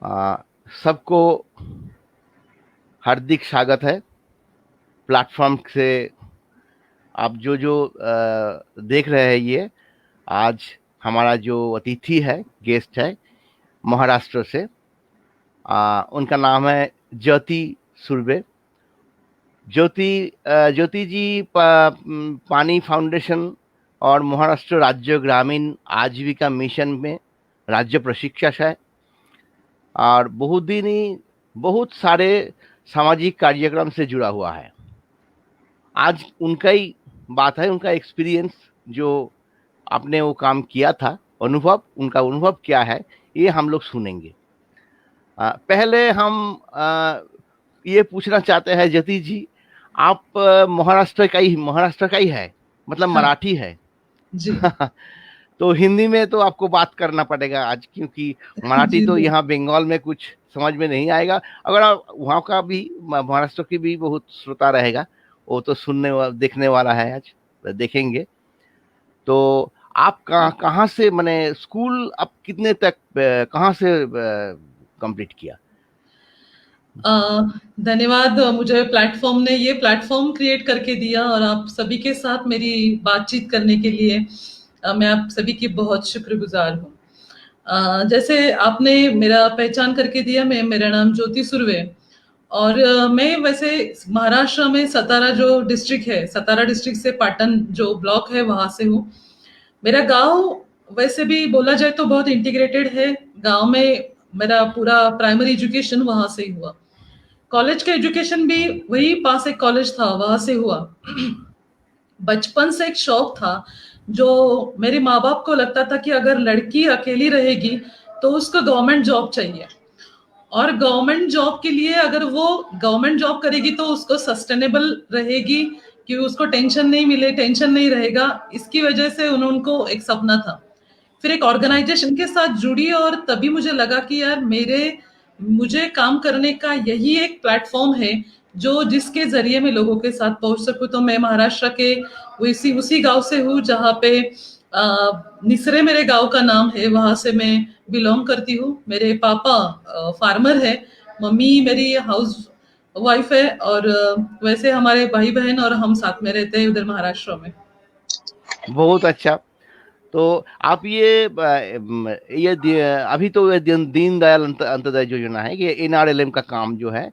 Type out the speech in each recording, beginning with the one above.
आ, सबको हार्दिक स्वागत है प्लेटफॉर्म से। आप जो जो देख रहे हैं ये आज हमारा जो अतिथि है, गेस्ट है, महाराष्ट्र से। उनका नाम है ज्योति सुर्वे। ज्योति जी पानी फाउंडेशन और महाराष्ट्र राज्य ग्रामीण आजीविका मिशन में राज्य प्रशिक्षक है और बहुत सारे सामाजिक कार्यक्रम से जुड़ा हुआ है। आज उनका ही बात है, उनका एक्सपीरियंस, जो आपने वो काम किया था, उनका अनुभव क्या है, ये हम लोग सुनेंगे। पहले हम ये पूछना चाहते हैं ज्योति जी, आप महाराष्ट्र का ही है, मतलब हाँ मराठी है। जी। तो हिंदी में तो आपको बात करना पड़ेगा आज, क्योंकि मराठी जी तो जी। यहाँ बंगाल में कुछ समझ में नहीं आएगा। अगर आप वहाँ का भी, महाराष्ट्र की भी बहुत श्रोता रहेगा, वो तो देखने वाला है, आज देखेंगे। तो आप कहाँ से, मैंने स्कूल आप कितने तक कहाँ से कंप्लीट किया? अ, धन्यवाद, मुझे प्लेटफॉर्म ने ये प्लेटफॉर्म क्रिएट करके दिया और आप सभी के साथ मेरी बातचीत करने के लिए मैं आप सभी की बहुत शुक्रगुजार हूँ। जैसे आपने मेरा पहचान करके दिया, मेरा नाम ज्योति सुर्वे और मैं वैसे महाराष्ट्र में सतारा जो डिस्ट्रिक्ट है, सतारा डिस्ट्रिक्ट से पाटन जो ब्लॉक है वहां से हूँ। मेरा गांव वैसे भी बोला जाए तो बहुत इंटीग्रेटेड है। गांव में मेरा पूरा प्राइमरी एजुकेशन वहां से ही हुआ। कॉलेज का एजुकेशन भी वही पास एक कॉलेज था वहां से हुआ। बचपन से एक शौक था, जो मेरे माँ बाप को लगता था कि अगर लड़की अकेली रहेगी तो उसको गवर्नमेंट जॉब चाहिए, और गवर्नमेंट जॉब के लिए अगर वो गवर्नमेंट जॉब करेगी तो उसको सस्टेनेबल रहेगी, कि उसको टेंशन नहीं मिले, टेंशन नहीं रहेगा। इसकी वजह से उनको एक सपना था। फिर एक ऑर्गेनाइजेशन के साथ जुड़ी और तभी मुझे लगा कि यार मुझे काम करने का यही एक प्लेटफॉर्म है जो जिसके जरिए मैं लोगों के साथ पहुंच सकूं। तो मैं महाराष्ट्र के उसी गांव से हूँ जहाँ पे निसरे मेरे गांव का नाम है, वहां से मैं बिलोंग करती हूँ। मेरे पापा फार्मर है, मम्मी मेरी हाउस वाइफ है, और वैसे हमारे भाई बहन और हम साथ में रहते हैं उधर महाराष्ट्र में। बहुत अच्छा। तो आप अभी तो ये दीनदयाल अंत्योदय योजना है, कि एनआरएलएम का काम जो है,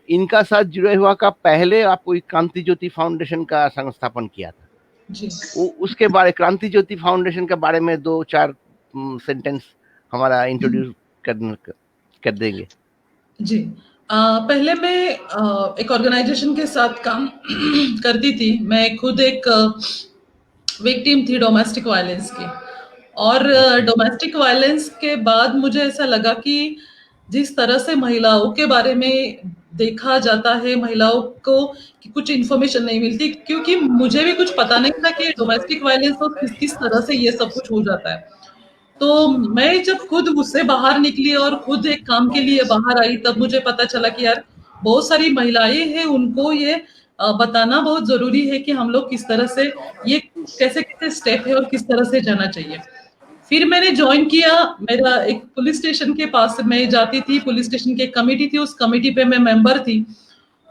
इनका साथ जुड़े हुआ का पहले आप कोई क्रांति ज्योति फाउंडेशन का संस्थापन किया था। जी उसके बारे, क्रांति ज्योति फाउंडेशन के बारे में दो चार सेंटेंस हमारा इंट्रोड्यूस कर कर देंगे। जी। पहले मैं एक ऑर्गेनाइजेशन के साथ काम करती थी। मैं खुद एक विक्टिम थी डोमेस्टिक वायलेंस की। और अच्छा। डोमेस्टिक वायलेंस के बाद मुझे ऐसा लगा कि जिस तरह से महिलाओं के बारे में देखा जाता है, महिलाओं को कि कुछ इन्फॉर्मेशन नहीं मिलती, क्योंकि मुझे भी कुछ पता नहीं था कि डोमेस्टिक वायलेंस और किस किस तरह से ये सब कुछ हो जाता है। तो मैं जब खुद उससे बाहर निकली और खुद एक काम के लिए बाहर आई, तब मुझे पता चला कि यार बहुत सारी महिलाएं हैं, उनको ये बताना बहुत जरूरी है कि हम लोग किस तरह से, ये कैसे कैसे स्टेप है और किस तरह से जाना चाहिए। फिर मैंने ज्वाइन किया। मेरा एक पुलिस स्टेशन के पास मैं जाती थी, पुलिस स्टेशन की एक कमेटी थी, उस कमेटी पे मैं मेंबर थी।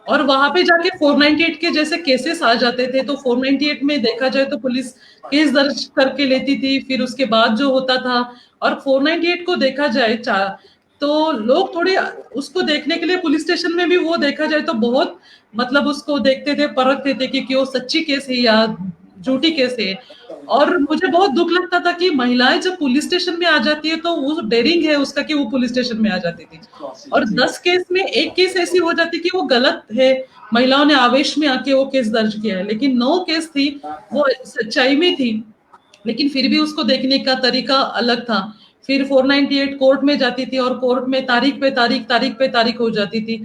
और वहां पे जाके 498 के जैसे केसेस आ जाते थे, तो 498 में देखा जाए तो पुलिस केस दर्ज करके लेती थी, फिर उसके बाद जो होता था। और 498 को देखा जाए तो लोग थोड़े उसको देखने के लिए पुलिस स्टेशन में भी वो देखा जाए तो बहुत मतलब उसको देखते थे, परखते थे कि वो सच्ची केस है या झूठी केस है। और मुझे बहुत दुख लगता था कि महिलाएं जब पुलिस स्टेशन में आ जाती है तो वो डेयरिंग है उसका कि वो पुलिस स्टेशन में आ जाती थी। और 10 केस में एक केस ऐसी हो जाती कि वो गलत है, महिलाओं ने आवेश में आके वो केस दर्ज किया है, लेकिन 9 केस थी वो सच्चाई में थी, लेकिन फिर भी उसको देखने का तरीका अलग था। फिर 498 कोर्ट में जाती थी और कोर्ट में तारीख पे तारीख, तारीख पे तारीख हो जाती थी।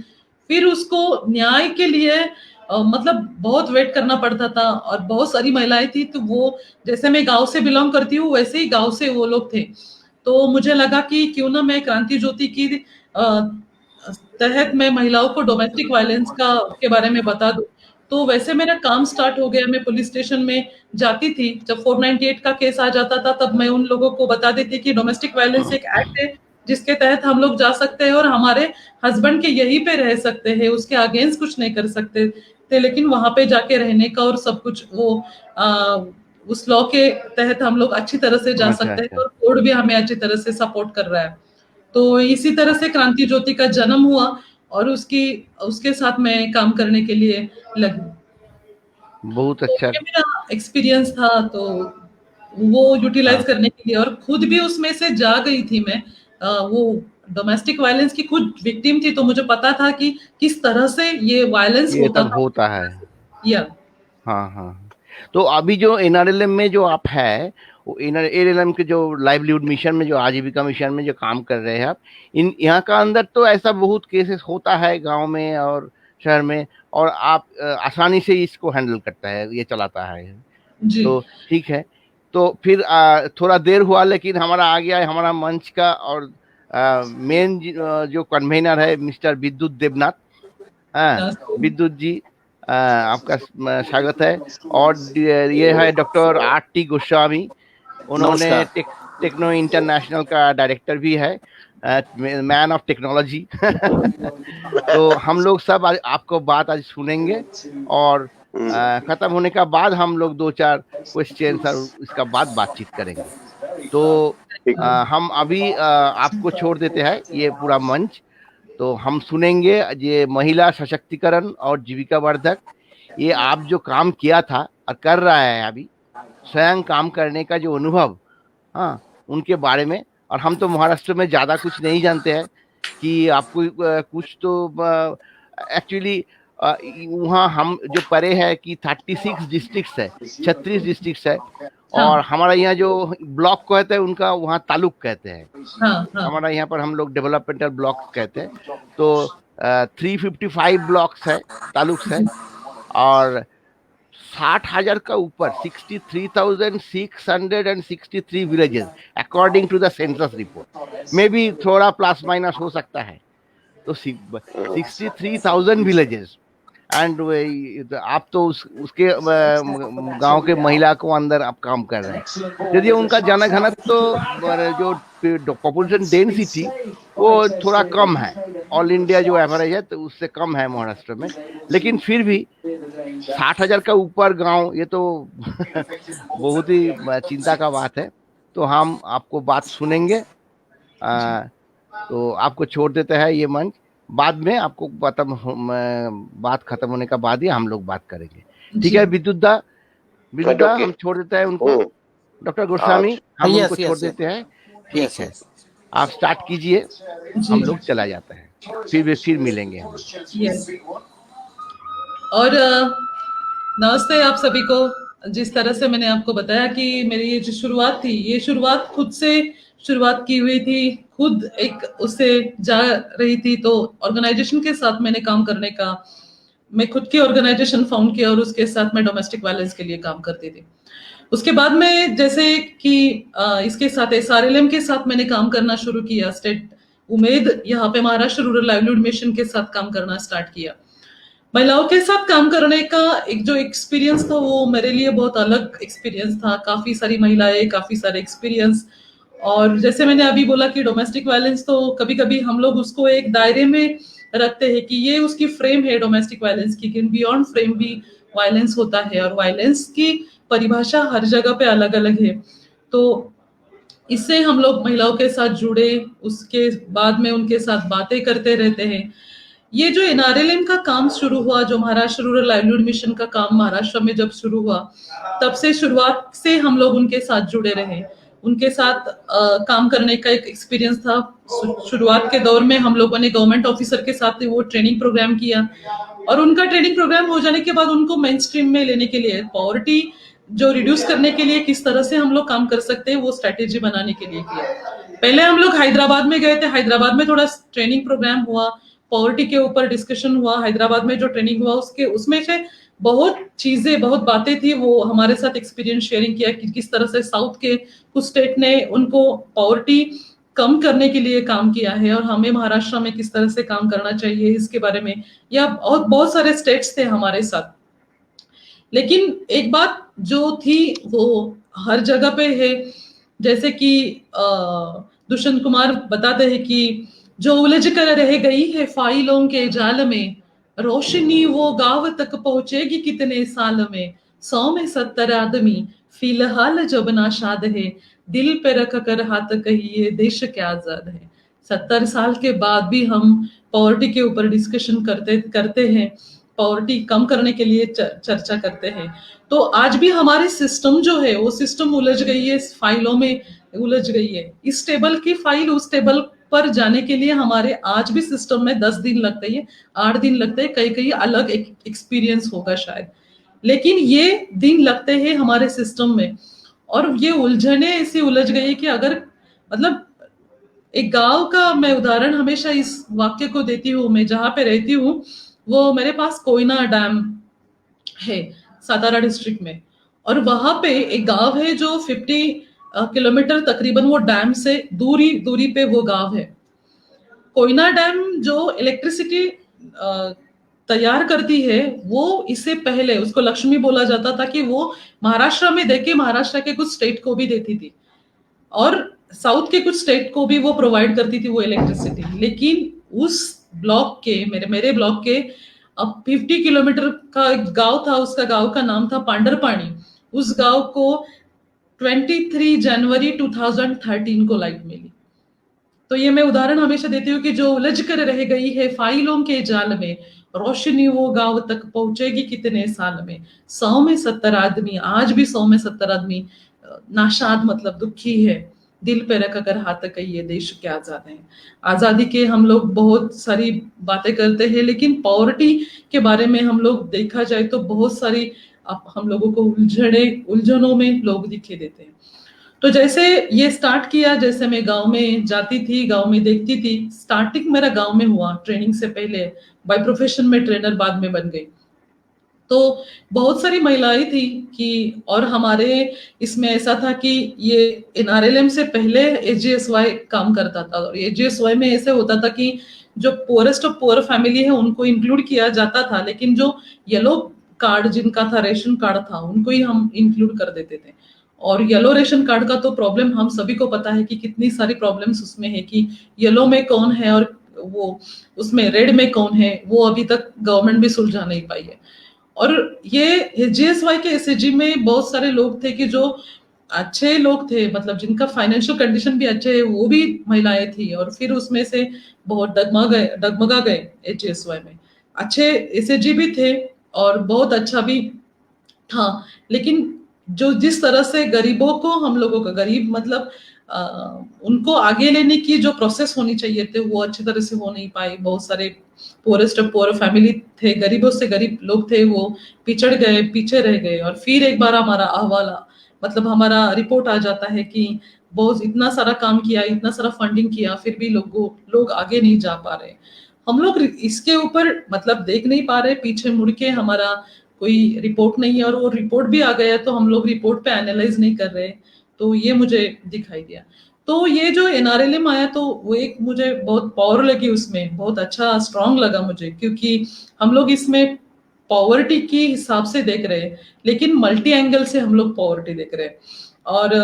फिर उसको न्याय के लिए मतलब बहुत वेट करना पड़ता था। और बहुत सारी महिलाएं थी, तो वो जैसे मैं गांव से बिलोंग करती हूँ वैसे ही गांव से वो लोग थे। तो मुझे लगा कि क्यों ना मैं क्रांति ज्योति की तहत मैं महिलाओं को डोमेस्टिक वायलेंस का के बारे में बता दूं। तो वैसे मेरा काम स्टार्ट हो गया। मैं पुलिस स्टेशन में जाती थी, जब 498 का केस आ जाता था तब मैं उन लोगों को बता देती कि डोमेस्टिक वायलेंस एक एक्ट है, जिसके तहत हम लोग जा सकते हैं और हमारे हस्बैंड के यहीं पे रह सकते हैं, उसके अगेंस्ट कुछ नहीं कर सकते थे, लेकिन वहां पे जाके रहने का और सब कुछ वो आ, उस लॉ के तहत हम लोग अच्छी तरह से जा अच्छा सकते हैं अच्छा। और कोर्ट भी हमें अच्छी तरह से सपोर्ट कर रहा है। तो इसी तरह से क्रांति ज्योति का जन्म हुआ और उसकी उसके साथ मैं काम करने के लिए लगी। बहुत तो अच्छा। ये मेरा एक्सपीरियंस था, तो वो यूटिलाइज हाँ, करने के लिए, और खुद भी उसमें से जा गई थी मैं। वो डोमेस्टिक वायलेंस की खुद विक्टिम थी, तो मुझे पता था कि किस तरह से ये वायलेंस ये होता सब था। होता है। या हाँ हाँ। तो अभी जो एनआरएलएम में जो आप है, वो एनआरएलएम के जो लाइवलीहुड मिशन में, जो आजीविका मिशन में जो काम कर रहे हैं आप, इन यहाँ का अंदर तो ऐसा बहुत केसेस होता है गांव में और शहर में, और आप आसानी से इसको हैंडल करता है, ये चलाता है। जी। तो ठीक है। तो फिर थोड़ा देर हुआ, लेकिन हमारा आ गया है हमारा मंच का, और मेन जो कन्वेनर है मिस्टर विद्युत देवनाथ। हाँ, विद्युत जी, आपका स्वागत है। और ये है डॉक्टर आर टी गोस्वामी, उन्होंने नमस्कार। टेक्नो इंटरनेशनल का डायरेक्टर भी है, मैन ऑफ टेक्नोलॉजी। तो हम लोग सब आज आपको बात आज सुनेंगे, और खत्म होने का बाद हम लोग दो चार क्वेश्चन और इसका बाद बातचीत करेंगे। तो ठीक। हम अभी आपको छोड़ देते हैं ये पूरा मंच। तो हम सुनेंगे ये महिला सशक्तिकरण और जीविका वर्धक, ये आप जो काम किया था और कर रहा है अभी, स्वयं काम करने का जो अनुभव, हाँ, उनके बारे में। और हम तो महाराष्ट्र में ज्यादा कुछ नहीं जानते हैं कि आपको कुछ तो एक्चुअली वहाँ हम जो पढ़े हैं कि 36 डिस्ट्रिक्ट्स है, 36 डिस्ट्रिक्ट्स है। हाँ और हमारा यहाँ जो ब्लॉक कहते हैं उनका वहाँ तालुक कहते हैं। हाँ हाँ। हमारा यहाँ पर हम लोग डेवलपमेंटल ब्लॉक्स कहते हैं। तो 355 ब्लॉक्स है, तालुक्स है। और 60,000 का ऊपर 63,663 villages according to the census report, मे भी थोड़ा प्लस माइनस हो सकता है। तो 63,000 विलेजेस। एंड आप तो उसके गांव के महिला को अंदर आप काम कर रहे हैं। यदि उनका जनघनत्व तो जो पॉपुलेशन डेंसिटी वो थोड़ा कम है, ऑल इंडिया जो एवरेज है तो उससे कम है महाराष्ट्र में, लेकिन फिर भी 60,000 का ऊपर गांव, ये तो बहुत ही चिंता का बात है। तो हम आपको बात सुनेंगे। तो आपको छोड़ देते हैं ये मंच, बाद में आपको बात खत्म होने का बाद ही हम लोग बात करेंगे। ठीक जी है विद्युत दा, विद्युत दा, ओके। हम छोड़ देते हैं उनको। डॉक्टर गोस्वामी, हम यस उनको छोड़ यस देते हैं। ठीक यस है, यस। आप स्टार्ट कीजिए, जी। हम लोग चला जाते हैं, फिर मिलेंगे हम। यस। और नमस्ते आप सभी को। जिस तरह से मैंने आपको बताया कि मेरी ये जो शुरुआत थी, ये शुरुआत खुद से शुरुआत की हुई थी, खुद एक उससे जा रही थी। तो ऑर्गेनाइजेशन के साथ मैंने काम करने का, मैं खुद की ऑर्गेनाइजेशन फाउंड किया और उसके साथ मैं डोमेस्टिक वायलेंस के लिए काम करती थी। उसके बाद में जैसे कि इसके साथ एसआरएलएम के साथ मैंने काम करना शुरू किया, स्टेट उमेद यहाँ पे महाराष्ट्र रूरल लाइवलीहुड मिशन के साथ काम करना स्टार्ट किया। महिलाओं के साथ काम करने का एक जो एक्सपीरियंस था वो मेरे लिए बहुत अलग एक्सपीरियंस था। काफी सारी महिलाएं, काफी सारे एक्सपीरियंस। और जैसे मैंने अभी बोला कि डोमेस्टिक वायलेंस तो कभी कभी हम लोग उसको एक दायरे में रखते हैं कि ये उसकी फ्रेम है डोमेस्टिक वायलेंस की, लेकिन बियॉन्ड फ्रेम भी वायलेंस होता है, और वायलेंस की परिभाषा हर जगह पे अलग अलग है। तो इससे हम लोग महिलाओं के साथ जुड़े, उसके बाद में उनके साथ बातें करते रहते हैं। ये जो एनआरएलएम का काम शुरू हुआ, जो महाराष्ट्र रूरल लाइवलीहुड मिशन का काम महाराष्ट्र में जब शुरू हुआ, तब से शुरुआत से हम लोग उनके साथ जुड़े रहे। उनके साथ काम करने का एक एक्सपीरियंस था। शुरुआत के दौर में हम लोगों ने गवर्नमेंट ऑफिसर के साथ वो ट्रेनिंग प्रोग्राम किया, और उनका ट्रेनिंग प्रोग्राम हो जाने के बाद उनको मेन स्ट्रीम में लेने के लिए, पॉवर्टी जो रिड्यूस करने के लिए किस तरह से हम लोग काम कर सकते हैं वो स्ट्रेटेजी बनाने के लिए किया। पहले हम लोग हैदराबाद में गए थे, हैदराबाद में थोड़ा ट्रेनिंग प्रोग्राम हुआ, पॉवर्टी के ऊपर डिस्कशन हुआ। हैदराबाद में जो ट्रेनिंग हुआ उसके उसमें से बहुत चीजें, बहुत बातें थी, वो हमारे साथ एक्सपीरियंस शेयरिंग किया कि किस तरह से साउथ के कुछ स्टेट ने उनको पॉवर्टी कम करने के लिए काम किया है, और हमें महाराष्ट्र में किस तरह से काम करना चाहिए इसके बारे में। या बहुत बहुत सारे स्टेट्स थे हमारे साथ। लेकिन एक बात जो थी वो हर जगह पे है, जैसे कि दुष्यंत कुमार बताते हैं कि जो उलझ कर रह गई है फाइलों के जाल में, रोशनी वो गांव तक पहुंचेगी कितने साल में। 100 में 70 आदमी फिलहाल जब नाशाद है, दिल पे रख कर हाथ कहिए देश क्या आजाद है। 70 साल के बाद भी हम पॉवर्टी के ऊपर डिस्कशन करते करते हैं, पॉवर्टी कम करने के लिए चर्चा करते हैं। तो आज भी हमारे सिस्टम जो है वो सिस्टम उलझ गई है, फाइलों में उलझ गई है। इस टेबल की फाइल उस टेबल पर जाने के लिए हमारे आज भी सिस्टम में 10 दिन लगते हैं, 8 दिन लगते हैं, कई कई अलग एक्सपीरियंस होगा शायद, लेकिन ये दिन लगते हैं हमारे सिस्टम में। और ये उलझने ऐसी उलझ गई कि अगर मतलब एक गांव का मैं उदाहरण हमेशा इस वाक्य को देती हूँ, मैं जहां पे रहती हूँ वो मेरे पास कोयना डैम है सातारा डिस्ट्रिक्ट में, और वहां पे एक गांव है जो 50 किलोमीटर तकरीबन वो डैम से दूरी दूरी पे वो गांव है। कोयना डैम जो इलेक्ट्रिसिटी तैयार करती है वो इससे पहले उसको लक्ष्मी बोला जाता था कि वो महाराष्ट्र में देके महाराष्ट्र के कुछ स्टेट को भी देती थी और साउथ के कुछ स्टेट को भी वो प्रोवाइड करती थी वो इलेक्ट्रिसिटी। लेकिन उस ब्लॉक के मेरे मेरे ब्लॉक के अब 50 किलोमीटर का गांव था, उसका गांव का नाम था पांडरपानी। उस गांव को 23 जनवरी 2013 को लाइट मिली। तो ये मैं उदाहरण हमेशा देती हूँ कि जो उलझ कर रह गई है फाइलों के जाल में, रोशनी वो गांव तक पहुंचेगी कितने साल में। 100 में 70 आदमी, आज भी 100 में 70 आदमी नाशाद मतलब दुखी है, दिल पे रख कर हाथ कहिए देश के आजाद है। आजादी के हम लोग बहुत सारी बातें करते हैं, लेकिन पॉवर्टी के बारे में हम लोग देखा जाए तो बहुत सारी हम लोगों को उलझनों में लोग दिखे देते हैं। तो जैसे ये स्टार्ट किया, जैसे मैं गांव में जाती थी, गांव में देखती थी, स्टार्टिंग मेरा गांव में हुआ ट्रेनिंग से पहले, बाय प्रोफेशन में ट्रेनर बाद में बन गई। तो बहुत सारी महिलाएं थी कि, और हमारे इसमें ऐसा था कि ये एनआरएलएम से पहले एजीएसवाई काम करता था, और एजीएसवाई में ऐसे होता था कि जो पोअरेस्ट ऑफ पुअर फैमिली है उनको इंक्लूड किया जाता था, लेकिन जो येलो कार्ड जिनका था, रेशन कार्ड था, उनको ही हम इंक्लूड कर देते थे। और येलो रेशन कार्ड का तो प्रॉब्लम हम सभी को पता है कि कितनी सारी प्रॉब्लम्स उसमें है कि येलो में कौन है और वो उसमें रेड में कौन है, वो अभी तक गवर्नमेंट भी सुलझा नहीं पाई है। और ये जीएसवाई के एसएचजी में बहुत सारे लोग थे कि जो अच्छे लोग थे, मतलब जिनका फाइनेंशियल कंडीशन भी अच्छे है, वो भी महिलाएं थी, और फिर उसमें से बहुत डगमगा गए एजीएसवाई में। अच्छे एसएचजी भी थे और बहुत अच्छा भी था, लेकिन जो जिस तरह से गरीबों को, हम लोगों का गरीब मतलब उनको आगे लेने की जो प्रोसेस होनी चाहिए थे वो अच्छी तरह से हो नहीं पाई। बहुत सारे पोरेस्ट ऑफ पुअर फैमिली थे, गरीबों से गरीब लोग थे, वो पिछड़ गए, पीछे रह गए। और फिर एक बार हमारा अहवाल मतलब हमारा रिपोर्ट आ जाता है कि बहुत इतना सारा काम किया, इतना सारा फंडिंग किया, फिर भी लोग आगे नहीं जा पा रहे। हम लोग इसके ऊपर मतलब देख नहीं पा रहे, पीछे मुड़ के हमारा कोई रिपोर्ट नहीं है, और वो रिपोर्ट भी आ गया तो हम लोग रिपोर्ट पे एनालाइज नहीं कर रहे। तो ये मुझे दिखाई दिया। तो ये जो एनआरएलएम आया तो वो एक मुझे बहुत पावर लगी, उसमें बहुत अच्छा स्ट्रांग लगा मुझे, क्योंकि हम लोग इसमें पॉवर्टी के हिसाब से देख रहे हैं, लेकिन मल्टी एंगल से हम लोग पॉवर्टी देख रहे हैं। और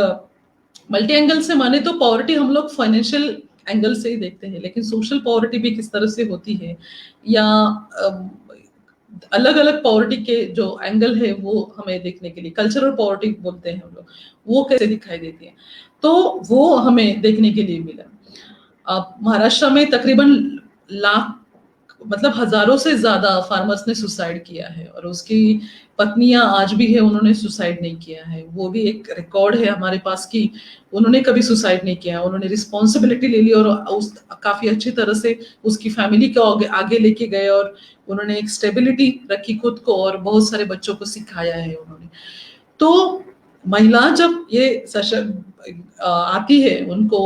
मल्टी एंगल से माने तो पॉवर्टी हम लोग फाइनेंशियल एंगल से ही देखते हैं, लेकिन सोशल पॉवर्टी भी किस तरह से होती है, या अलग अलग पॉवर्टी के जो एंगल है वो हमें देखने के लिए, कल्चरल पॉवर्टी बोलते हैं हम लोग, वो कैसे दिखाई देती है, तो वो हमें देखने के लिए मिला। अब महाराष्ट्र में तकरीबन लाख मतलब हजारों से ज्यादा फार्मर्स ने सुसाइड किया है, और उसकी पत्नियां आज भी है, उन्होंने सुसाइड नहीं किया है। वो भी एक रिकॉर्ड है हमारे पास कि उन्होंने कभी सुसाइड नहीं किया, उन्होंने रिस्पॉन्सिबिलिटी ले ली और उस काफी अच्छी तरह से उसकी फैमिली को आगे लेके गए, और उन्होंने एक स्टेबिलिटी रखी खुद को, और बहुत सारे बच्चों को सिखाया है उन्होंने। तो महिला जब ये आती है, उनको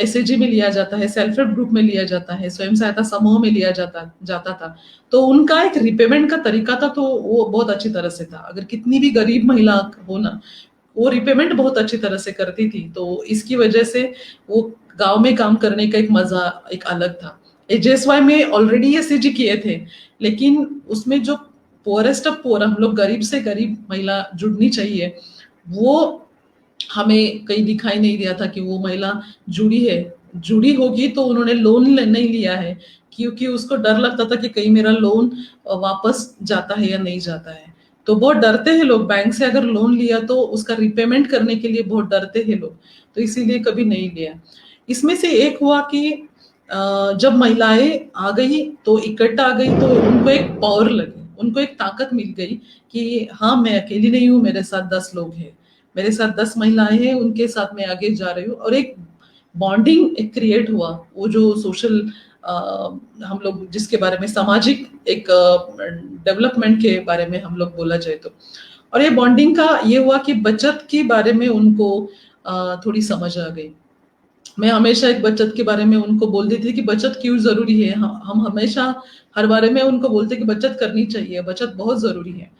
एसएचजी में लिया जाता है, सेल्फ हेल्प ग्रुप में लिया जाता है, स्वयं सहायता समूह में लिया जाता था, तो उनका एक रिपेमेंट का तरीका था, तो वो बहुत अच्छी तरह से था। अगर कितनी भी गरीब महिला हो ना, वो रिपेमेंट बहुत अच्छी तरह से करती थी। तो इसकी वजह से वो गांव में काम करने का एक मजा एक अलग था। एजेएसवाई में ऑलरेडी एसएचजी किए थे, लेकिन उसमें जो पोअरेस्ट ऑफ पोअर, हम लोग गरीब से गरीब महिला जुड़नी चाहिए, वो हमें कहीं दिखाई नहीं दिया था कि वो महिला जुड़ी है। जुड़ी होगी तो उन्होंने लोन नहीं लिया है, क्योंकि उसको डर लगता था कि कहीं मेरा लोन वापस जाता है या नहीं जाता है। तो बहुत डरते हैं लोग, बैंक से अगर लोन लिया तो उसका रिपेमेंट करने के लिए बहुत डरते हैं लोग, तो इसीलिए कभी नहीं लिया। इसमें से एक हुआ कि जब महिलाएं आ गई तो इकट्ठा आ गई तो उनको एक पावर लगी, उनको एक ताकत मिल गई कि हाँ मैं अकेली नहीं हूँ, मेरे साथ 10 लोग हैं, मेरे साथ 10 महिलाएं हैं, उनके साथ मैं आगे जा रही हूँ। और एक बॉन्डिंग एक क्रिएट हुआ, वो जो सोशल हम लोग जिसके बारे में सामाजिक एक डेवलपमेंट के बारे में हम लोग बोला जाए तो, और ये बॉन्डिंग का ये हुआ कि बचत के बारे में उनको थोड़ी समझ आ गई। मैं हमेशा एक बचत के बारे में उनको बोलती थी कि बचत क्यों जरूरी है। हम हमेशा हर बारे में उनको बोलते कि बचत करनी चाहिए, बचत बहुत जरूरी है।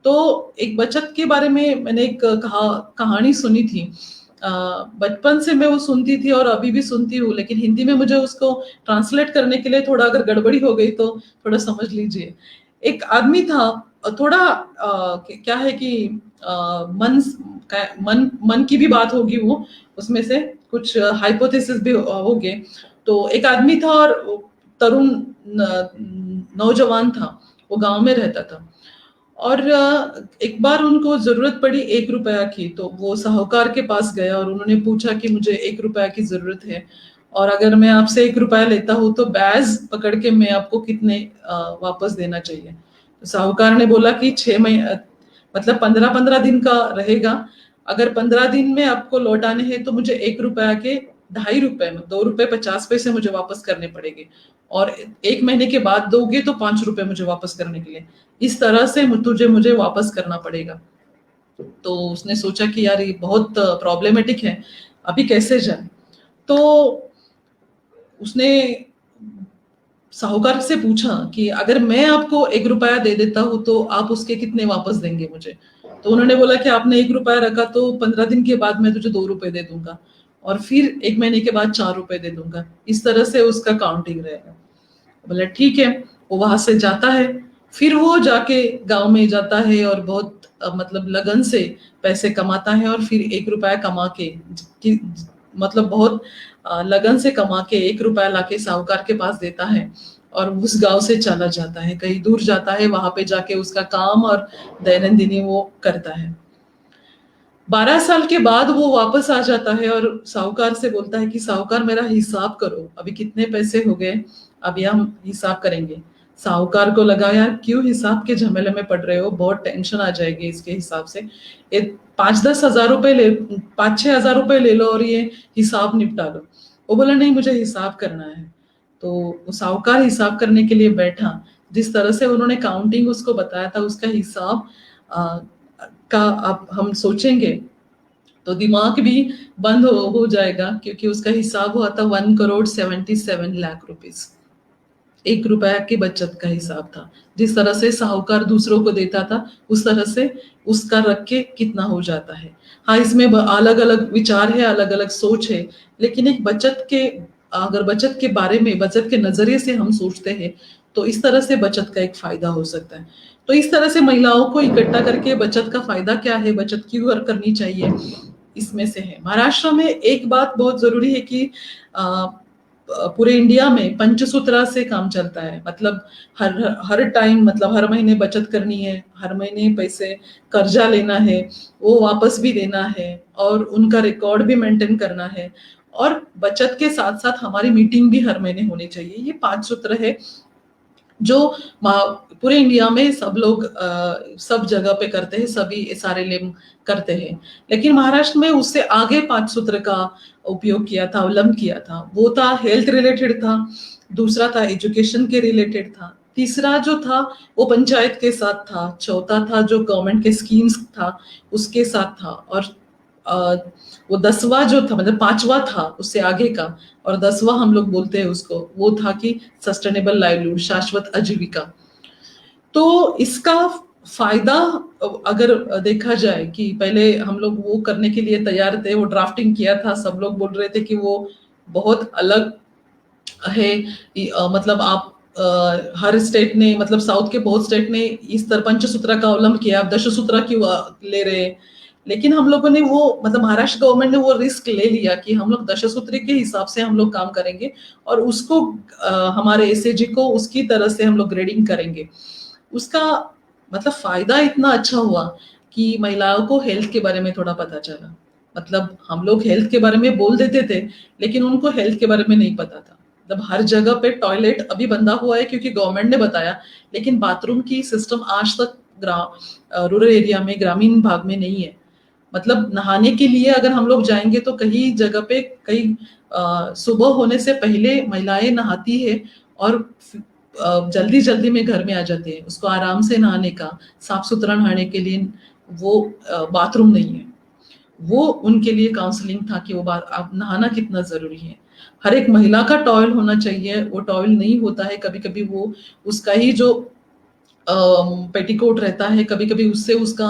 तो एक बचत के बारे में मैंने एक कहानी सुनी थी। बचपन से मैं वो सुनती थी और अभी भी सुनती हूँ, लेकिन हिंदी में मुझे उसको ट्रांसलेट करने के लिए थोड़ा अगर गड़बड़ी हो गई तो थोड़ा समझ लीजिए। एक आदमी था, थोड़ा क्या है कि मन मन मन की भी बात होगी, वो उसमें से कुछ हाइपोथेसिस भी होंगे। तो एक आदमी था और तरुण नौजवान था, वो गांव में रहता था। और एक बार उनको जरूरत पड़ी 1 रुपया की, तो वो साहूकार के पास गया और उन्होंने पूछा कि मुझे 1 रुपया की जरूरत है, और अगर मैं आपसे 1 रुपया लेता हूँ तो ब्याज पकड़ के मैं आपको कितने वापस देना चाहिए। तो साहूकार ने बोला कि 6 महीने मतलब 15-15 दिन का रहेगा, अगर 15 दिन में आपको लौटाने हैं तो मुझे 1 रुपया के 2.5 रुपए में 2 रुपए 50 पैसे मुझे वापस करने पड़ेंगे, और 1 महीने के बाद दोगे तो 5 रुपए मुझे वापस करने के लिए, इस तरह से तुझे मुझे वापस करना पड़ेगा। तो उसने सोचा कि यार ये बहुत प्रॉब्लमेटिक है, अभी कैसे जाए। तो उसने साहूकार से पूछा कि अगर मैं आपको 1 रुपया दे देता हूँ तो आप उसके कितने वापस देंगे मुझे। तो उन्होंने बोला कि आपने 1 रुपया रखा तो 15 दिन के बाद मैं तुझे 2 रुपए दे दूंगा, और फिर 1 महीने के बाद 4 रुपए दे दूंगा, इस तरह से उसका काउंटिंग रहेगा। बोला ठीक है। वो वहां से जाता है, फिर वो जाके गांव में जाता है और बहुत मतलब लगन से पैसे कमाता है, और फिर 1 रुपया कमा के मतलब बहुत लगन से कमा के 1 रुपया लाके साहूकार के पास देता है, और उस गांव से चला जाता है, कहीं दूर जाता है, वहां पे जाके उसका काम और दैनंदिनी वो करता है। 12 साल के बाद वो वापस आ जाता है और साहूकार से बोलता है कि साहूकार मेरा हिसाब करो, अभी कितने पैसे हो गए, अभी हम हिसाब करेंगे। साहूकार को लगा यार क्यों हिसाब के झमेले में पड़ रहे हो, बहुत टेंशन आ जाएगी इसके हिसाब से, ये 5-10 हजार रुपए ले 5-6 हजार रुपए ले लो और ये हिसाब निपटा लो। वो बोला नहीं मुझे हिसाब करना है। तो वो साहूकार हिसाब करने के लिए बैठा, जिस तरह से उन्होंने काउंटिंग उसको बताया था उसका हिसाब का अब हम सोचेंगे तो दिमाग भी बंद हो जाएगा, क्योंकि उसका हिसाब हुआ था 1,77,00,000 रुपीज। 1 रुपया की बचत का हिसाब था, जिस तरह से साहूकार दूसरों को देता था उस तरह से उसका रख के कितना हो जाता है। हाँ इसमें अलग अलग विचार है, अलग अलग सोच है, लेकिन एक बचत के अगर बचत के बारे में बचत के नजरिए से हम सोचते हैं तो इस तरह से बचत का एक फायदा हो सकता है। तो इस तरह से महिलाओं को इकट्ठा करके बचत का फायदा क्या है, बचत क्यों करनी चाहिए, इसमें से है। महाराष्ट्र में एक बात बहुत जरूरी है कि पूरे इंडिया में पंचसूत्रा से काम चलता है, मतलब हर हर टाइम मतलब हर महीने बचत करनी है, हर महीने पैसे कर्जा लेना है, वो वापस भी देना है, और उनका रिकॉर्ड भी मेंटेन करना है, और बचत के साथ साथ हमारी मीटिंग भी हर महीने होनी चाहिए। ये 5 सूत्र है जो पूरे इंडिया में सब लोग सब जगह पे करते हैं, सभी सारे लिम करते हैं। लेकिन महाराष्ट्र में उससे आगे 5 सूत्र का उपयोग किया था, अवलंब किया था। वो था हेल्थ रिलेटेड था, दूसरा था एजुकेशन के रिलेटेड था, तीसरा जो था वो पंचायत के साथ था, चौथा था जो गवर्नमेंट के स्कीम्स था उसके साथ था, और वो 10वां जो था मतलब 5वां था उससे आगे का, और 10वां हम लोग बोलते हैं उसको, वो था कि सस्टेनेबल लाइवलीहुड, शाश्वत आजीविका। तो इसका फायदा अगर देखा जाए कि पहले हम लोग वो करने के लिए तैयार थे, वो ड्राफ्टिंग किया था, सब लोग बोल रहे थे कि वो बहुत अलग है। मतलब आप हर स्टेट ने मतलब साउथ के बहुत स्टेट ने इस तरह पंचसूत्र का अवलंब किया, आप दशसूत्र क्यों ले रहे, लेकिन हम लोगों ने वो मतलब महाराष्ट्र गवर्नमेंट ने वो रिस्क ले लिया कि हम लोग दशसूत्री के हिसाब से हम लोग काम करेंगे और उसको हमारे एसएजी को उसकी तरह से हम लोग ग्रेडिंग करेंगे। उसका मतलब फायदा इतना अच्छा हुआ कि महिलाओं को हेल्थ के बारे में थोड़ा पता चला। मतलब हम लोग हेल्थ के बारे में बोल देते थे, लेकिन उनको हेल्थ के बारे में नहीं पता था। मतलब हर जगह पे टॉयलेट अभी बंधा हुआ है क्योंकि गवर्नमेंट ने बताया, लेकिन बाथरूम की सिस्टम आज तक रूरल एरिया में, ग्रामीण भाग में नहीं है। मतलब नहाने के लिए अगर हम लोग जाएंगे तो कई जगह पे कई सुबह होने से पहले महिलाएं नहाती है और जल्दी जल्दी में घर में आ जाते हैं। उसको आराम से नहाने का, साफ सुथरा नहाने के लिए वो बाथरूम नहीं है। वो उनके लिए काउंसलिंग था कि वो बात आप नहाना कितना जरूरी है। हर एक महिला का टॉयल होना चाहिए, वो टॉयल नहीं होता है, कभी कभी वो उसका ही जो पेटीकोट रहता है, कभी कभी उससे उसका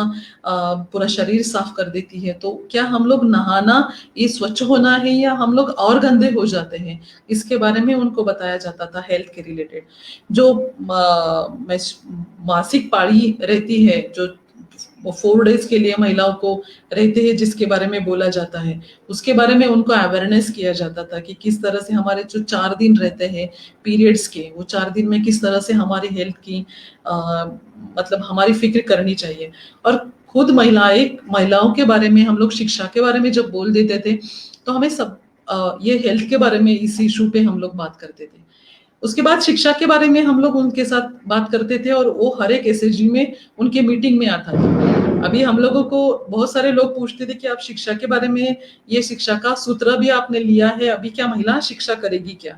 पूरा शरीर साफ कर देती है। तो क्या हम लोग नहाना ये स्वच्छ होना है या हम लोग और गंदे हो जाते हैं, इसके बारे में उनको बताया जाता था हेल्थ के रिलेटेड। जो मासिक पाली रहती है, जो 4 डेज के लिए महिलाओं को रहते हैं, जिसके बारे में बोला जाता है, उसके बारे में उनको अवेयरनेस किया जाता था कि किस तरह से हमारे जो 4 दिन रहते हैं पीरियड्स के, वो 4 दिन में किस तरह से हमारी हेल्थ की मतलब हमारी फिक्र करनी चाहिए। और खुद महिलाओं के बारे में हम लोग शिक्षा के बारे में जब बोल देते थे तो हमें सब ये हेल्थ के बारे में इस इशू पे हम लोग बात करते थे। उसके बाद शिक्षा के बारे में हम लोग उनके साथ बात करते थे और वो हर एक एसएसजी में उनके मीटिंग में आता था। अभी हम लोगों को बहुत सारे लोग पूछते थे कि आप शिक्षा के बारे में, ये शिक्षा का सूत्र भी आपने लिया है, अभी क्या महिला शिक्षा करेगी क्या?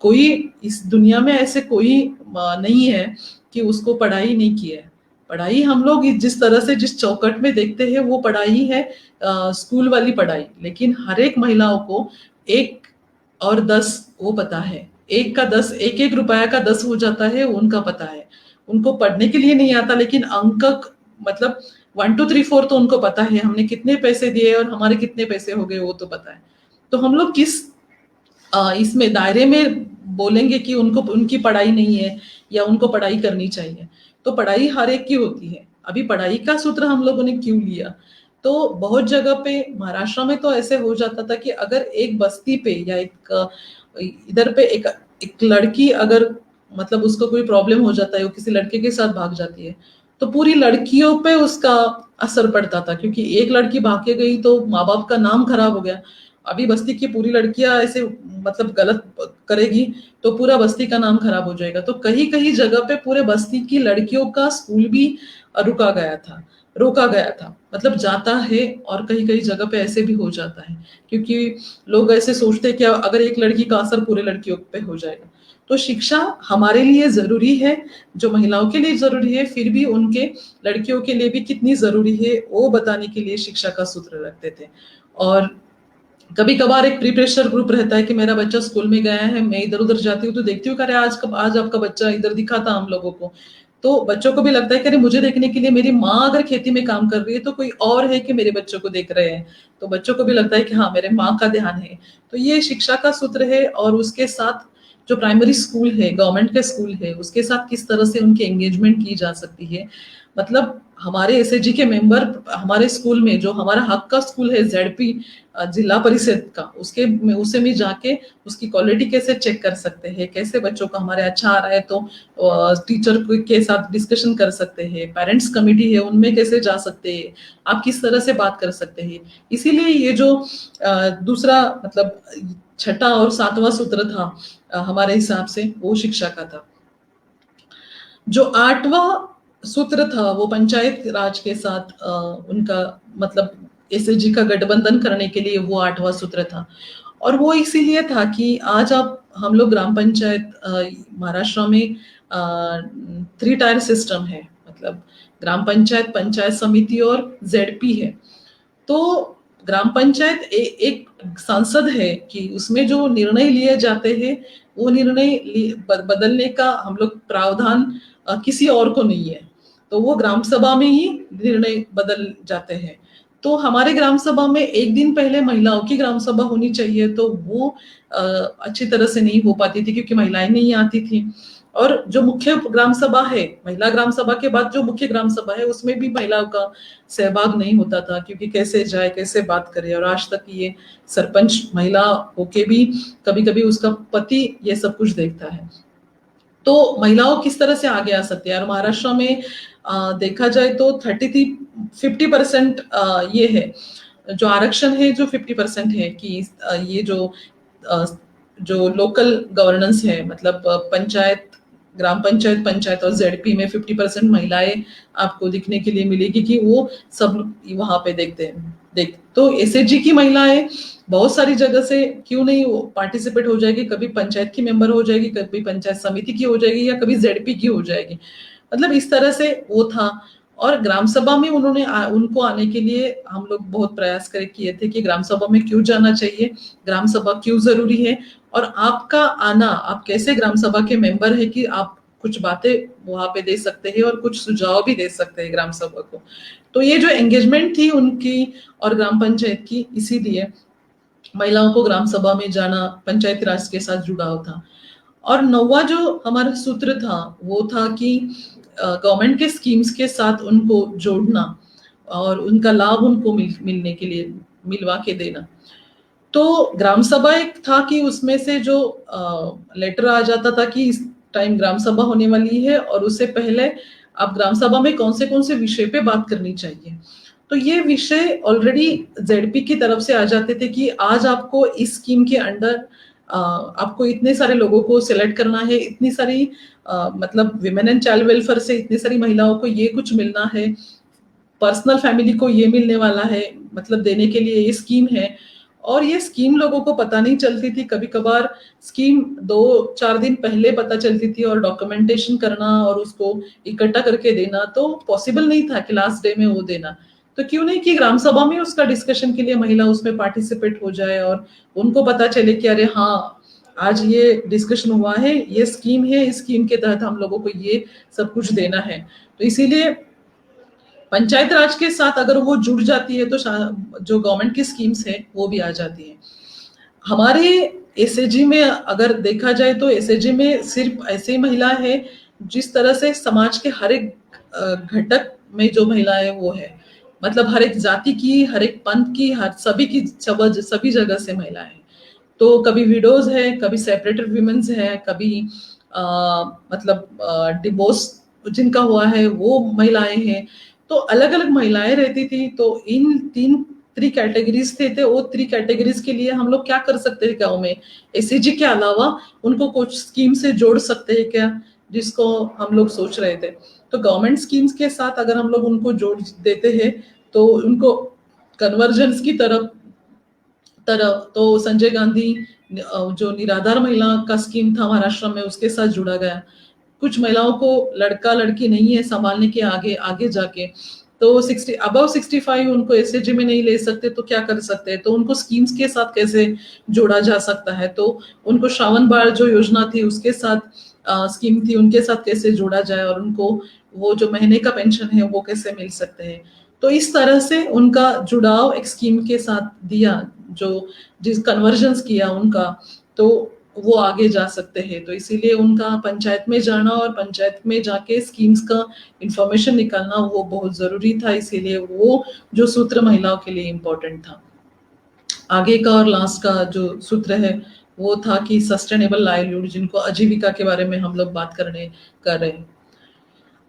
कोई इस दुनिया में ऐसे कोई नहीं है कि उसको पढ़ाई नहीं की है। पढ़ाई हम लोग जिस तरह से जिस चौकट में देखते हैं वो पढ़ाई है, स्कूल वाली पढ़ाई। लेकिन हर एक महिलाओं को 1 और 10 वो पता है। 1 का 10, 1 1 रुपया का 10 हो जाता है, उनका पता है। उनको पढ़ने के लिए नहीं आता, लेकिन अंक मतलब 1 2 3 4 तो उनको पता है। हमने कितने पैसे दिए और हमारे कितने पैसे हो गए वो तो पता है। तो हम लोग किस इसमें दायरे में बोलेंगे कि उनको उनकी पढ़ाई नहीं है या उनको पढ़ाई करनी चाहिए। तो पढ़ाई हर एक की होती है। अभी पढ़ाई का सूत्र हम लोगों ने क्यों लिया? तो बहुत जगह पे महाराष्ट्र में तो ऐसे हो जाता था कि अगर एक बस्ती पे या एक इधर पे एक लड़की अगर मतलब उसको कोई प्रॉब्लम हो जाता है, वो किसी लड़के के साथ भाग जाती है, तो पूरी लड़कियों पे उसका असर पड़ता था, क्योंकि एक लड़की भाग के गई तो माँ बाप का नाम खराब हो गया। अभी बस्ती की पूरी लड़कियां ऐसे मतलब गलत करेगी तो पूरा बस्ती का नाम खराब हो जाएगा। तो कहीं कहीं जगह पे पूरे बस्ती की लड़कियों का स्कूल भी रुका गया था, रोका गया था। मतलब जाता है और कहीं कहीं जगह पे ऐसे भी हो जाता है, क्योंकि लोग ऐसे सोचते हैं कि अगर एक लड़की का असर पूरे लड़कियों पे हो जाएगा। तो शिक्षा हमारे लिए जरूरी है, जो महिलाओं के लिए जरूरी है, फिर भी उनके लड़कियों के लिए भी कितनी जरूरी है वो बताने के लिए शिक्षा का सूत्र रखते थे। और कभी कभार एक प्री प्रेशर ग्रुप रहता है कि मेरा बच्चा स्कूल में गया है, मैं इधर उधर जाती हूँ तो देखती हूँ, अरे आज आपका बच्चा इधर दिखा था हम लोगों को। तो बच्चों को भी लगता है कि अरे मुझे देखने के लिए मेरी माँ अगर खेती में काम कर रही है तो कोई और है कि मेरे बच्चों को देख रहे हैं। तो बच्चों को भी लगता है कि हाँ, मेरे माँ का ध्यान है। तो ये शिक्षा का सूत्र है। और उसके साथ जो प्राइमरी स्कूल है, गवर्नमेंट के स्कूल है, उसके साथ किस तरह से उनकी एंगेजमेंट की जा सकती है। मतलब हमारे एसएचजी के मेंबर हमारे स्कूल में, जो हमारा हक का स्कूल है जेडपी जिला परिषद का, उसे में जाके उसकी क्वालिटी कैसे चेक कर सकते हैं, कैसे बच्चों का हमारे अच्छा आ रहा है तो टीचर के साथ डिस्कशन कर सकते हैं, पेरेंट्स कमेटी है उनमें कैसे जा सकते हैं, आप किस तरह से बात कर सकते हैं। इसीलिए ये जो दूसरा मतलब 6वां और 7वां सूत्र था हमारे हिसाब से वो शिक्षा का था। जो 8वां सूत्र था वो पंचायत राज के साथ उनका मतलब एसएचजी का गठबंधन करने के लिए वो 8वां सूत्र था। और वो इसीलिए था कि आज आप हम लोग ग्राम पंचायत महाराष्ट्र में 3 टायर सिस्टम है। मतलब ग्राम पंचायत, पंचायत समिति और जेडपी है। तो ग्राम पंचायत एक सांसद है कि उसमें जो निर्णय लिए जाते हैं वो निर्णय बदलने का हम लोग प्रावधान किसी और को नहीं है। तो वो ग्राम सभा में ही निर्णय बदल जाते हैं। तो हमारे ग्राम सभा में एक दिन पहले महिलाओं की ग्राम सभा होनी चाहिए, तो वो अच्छी तरह से नहीं हो पाती थी क्योंकि महिलाएं नहीं आती थी। और जो मुख्य ग्राम सभा है, महिला ग्राम सभा के बाद जो मुख्य ग्राम सभा है उसमें भी महिलाओं का सहभाग नहीं होता था, क्योंकि कैसे जाए कैसे बात करे। और आज तक ये सरपंच महिला होके भी कभी कभी उसका पति ये सब कुछ देखता है। तो महिलाओं किस तरह से आगे आ सकती है। और महाराष्ट्र में देखा जाए तो 50% ये है जो आरक्षण है, जो 50% है कि ये जो लोकल गवर्नेंस है, मतलब पंचायत, ग्राम पंचायत, पंचायत और जेडपी में 50% महिलाएं आपको दिखने के लिए मिलेगी, कि वो सब वहां पे देखते हैं। तो एसएचजी की महिलाएं बहुत सारी जगह से क्यों नहीं वो पार्टिसिपेट हो जाएगी, कभी पंचायत की मेंबर हो जाएगी, कभी पंचायत समिति की हो जाएगी, या कभी जेडपी की हो जाएगी। मतलब इस तरह से वो था। और ग्राम सभा में उनको आने के लिए हम लोग बहुत प्रयास किए थे कि ग्राम सभा में क्यों जाना चाहिए, ग्राम सभा क्यों जरूरी है, और आपका आना, आप कैसे ग्राम सभा के मेंबर है कि आप कुछ बातें वहां पे दे सकते हैं और कुछ सुझाव भी दे सकते हैं ग्राम सभा को। तो ये जो एंगेजमेंट थी उनकी और ग्राम पंचायत की, इसीलिए महिलाओं को ग्राम सभा में जाना पंचायती राज के साथ जुड़ाव था। और नौवा जो हमारा सूत्र था वो था कि गवर्नमेंट के स्कीम्स के साथ उनको जोड़ना और उनका लाभ उनको मिलने के लिए मिलवा के देना। तो ग्राम सभा एक था कि उसमें से जो लेटर आ जाता था कि इस टाइम ग्राम सभा होने वाली है, और उससे पहले आप ग्राम सभा में कौन से विषय पे बात करनी चाहिए। तो ये विषय ऑलरेडी जेडपी की तरफ से आ जाते थे कि आज आपको इस स्कीम के अंडर आपको इतने सारे लोगों को सिलेक्ट करना है, इतनी सारी मतलब विमेन एंड चाइल्ड वेलफेयर से इतनी सारी महिलाओं को ये कुछ मिलना है, पर्सनल फैमिली को ये मिलने वाला है, मतलब देने के लिए ये स्कीम है। और ये स्कीम लोगों को पता नहीं चलती थी, कभी कभार स्कीम 2-4 दिन पहले पता चलती थी, और डॉक्यूमेंटेशन करना और उसको इकट्ठा करके देना तो पॉसिबल नहीं था कि लास्ट डे में वो देना। तो क्यों नहीं कि ग्राम सभा में उसका डिस्कशन के लिए महिला उसमें पार्टिसिपेट हो जाए और उनको पता चले कि अरे हाँ, आज ये डिस्कशन हुआ है, ये स्कीम है, इस स्कीम के तहत हम लोगों को ये सब कुछ देना है। तो इसीलिए पंचायत राज के साथ अगर वो जुड़ जाती है तो जो गवर्नमेंट की स्कीम्स है वो भी आ जाती है। हमारे एसएजी में अगर देखा जाए तो एसएजी में सिर्फ ऐसे ही महिला है जिस तरह से समाज के हर एक घटक में जो महिला है वो है, मतलब हर एक जाति की, हर एक पंथ की, हर सभी की, सभी जगह से महिला है। तो कभी विडोज है, कभी सेपरेटेड वीमेंस है, कभी मतलब डिवोर्स जिनका हुआ है वो महिलाएं हैं। तो अलग अलग महिलाएं रहती थी। तो इन 3 कैटेगरीज थे वो 3 कैटेगरीज के लिए हम लोग क्या कर सकते हैं गांव में, एसएजी के अलावा उनको कुछ स्कीम से जोड़ सकते हैं क्या, जिसको हम लोग सोच रहे थे। तो गवर्नमेंट स्कीम्स के साथ अगर हम लोग उनको जोड़ देते हैं तो उनको कन्वर्जेंस की तरफ तो संजय गांधी जो निराधार महिला का स्कीम था महाराष्ट्र में उसके साथ जुड़ा गया। कुछ महिलाओं को लड़का लड़की नहीं है संभालने के आगे आगे जाके, तो 60 अबव 65 उनको एसएजी में नहीं ले सकते तो क्या कर सकते हैं, तो उनको स्कीम्स के साथ कैसे जोड़ा जा सकता है। तो उनको श्रावण बाल जो योजना थी उसके साथ स्कीम थी उनके साथ कैसे जोड़ा जाए, और उनको वो जो महीने का पेंशन है वो कैसे मिल सकते हैं। तो इस तरह से उनका जुड़ाव एक स्कीम के साथ दिया, जो जिस कन्वर्जेंस किया उनका, तो वो आगे जा सकते हैं। तो इसीलिए उनका पंचायत में जाना और पंचायत में जाके स्कीम्स का इंफॉर्मेशन निकालना वो बहुत जरूरी था, इसीलिए वो जो सूत्र महिलाओं के लिए इम्पोर्टेंट था। आगे का और लास्ट का जो सूत्र है वो था कि सस्टेनेबल लाइवलीहुड, जिनको आजीविका के बारे में हम लोग बात कर रहे हैं।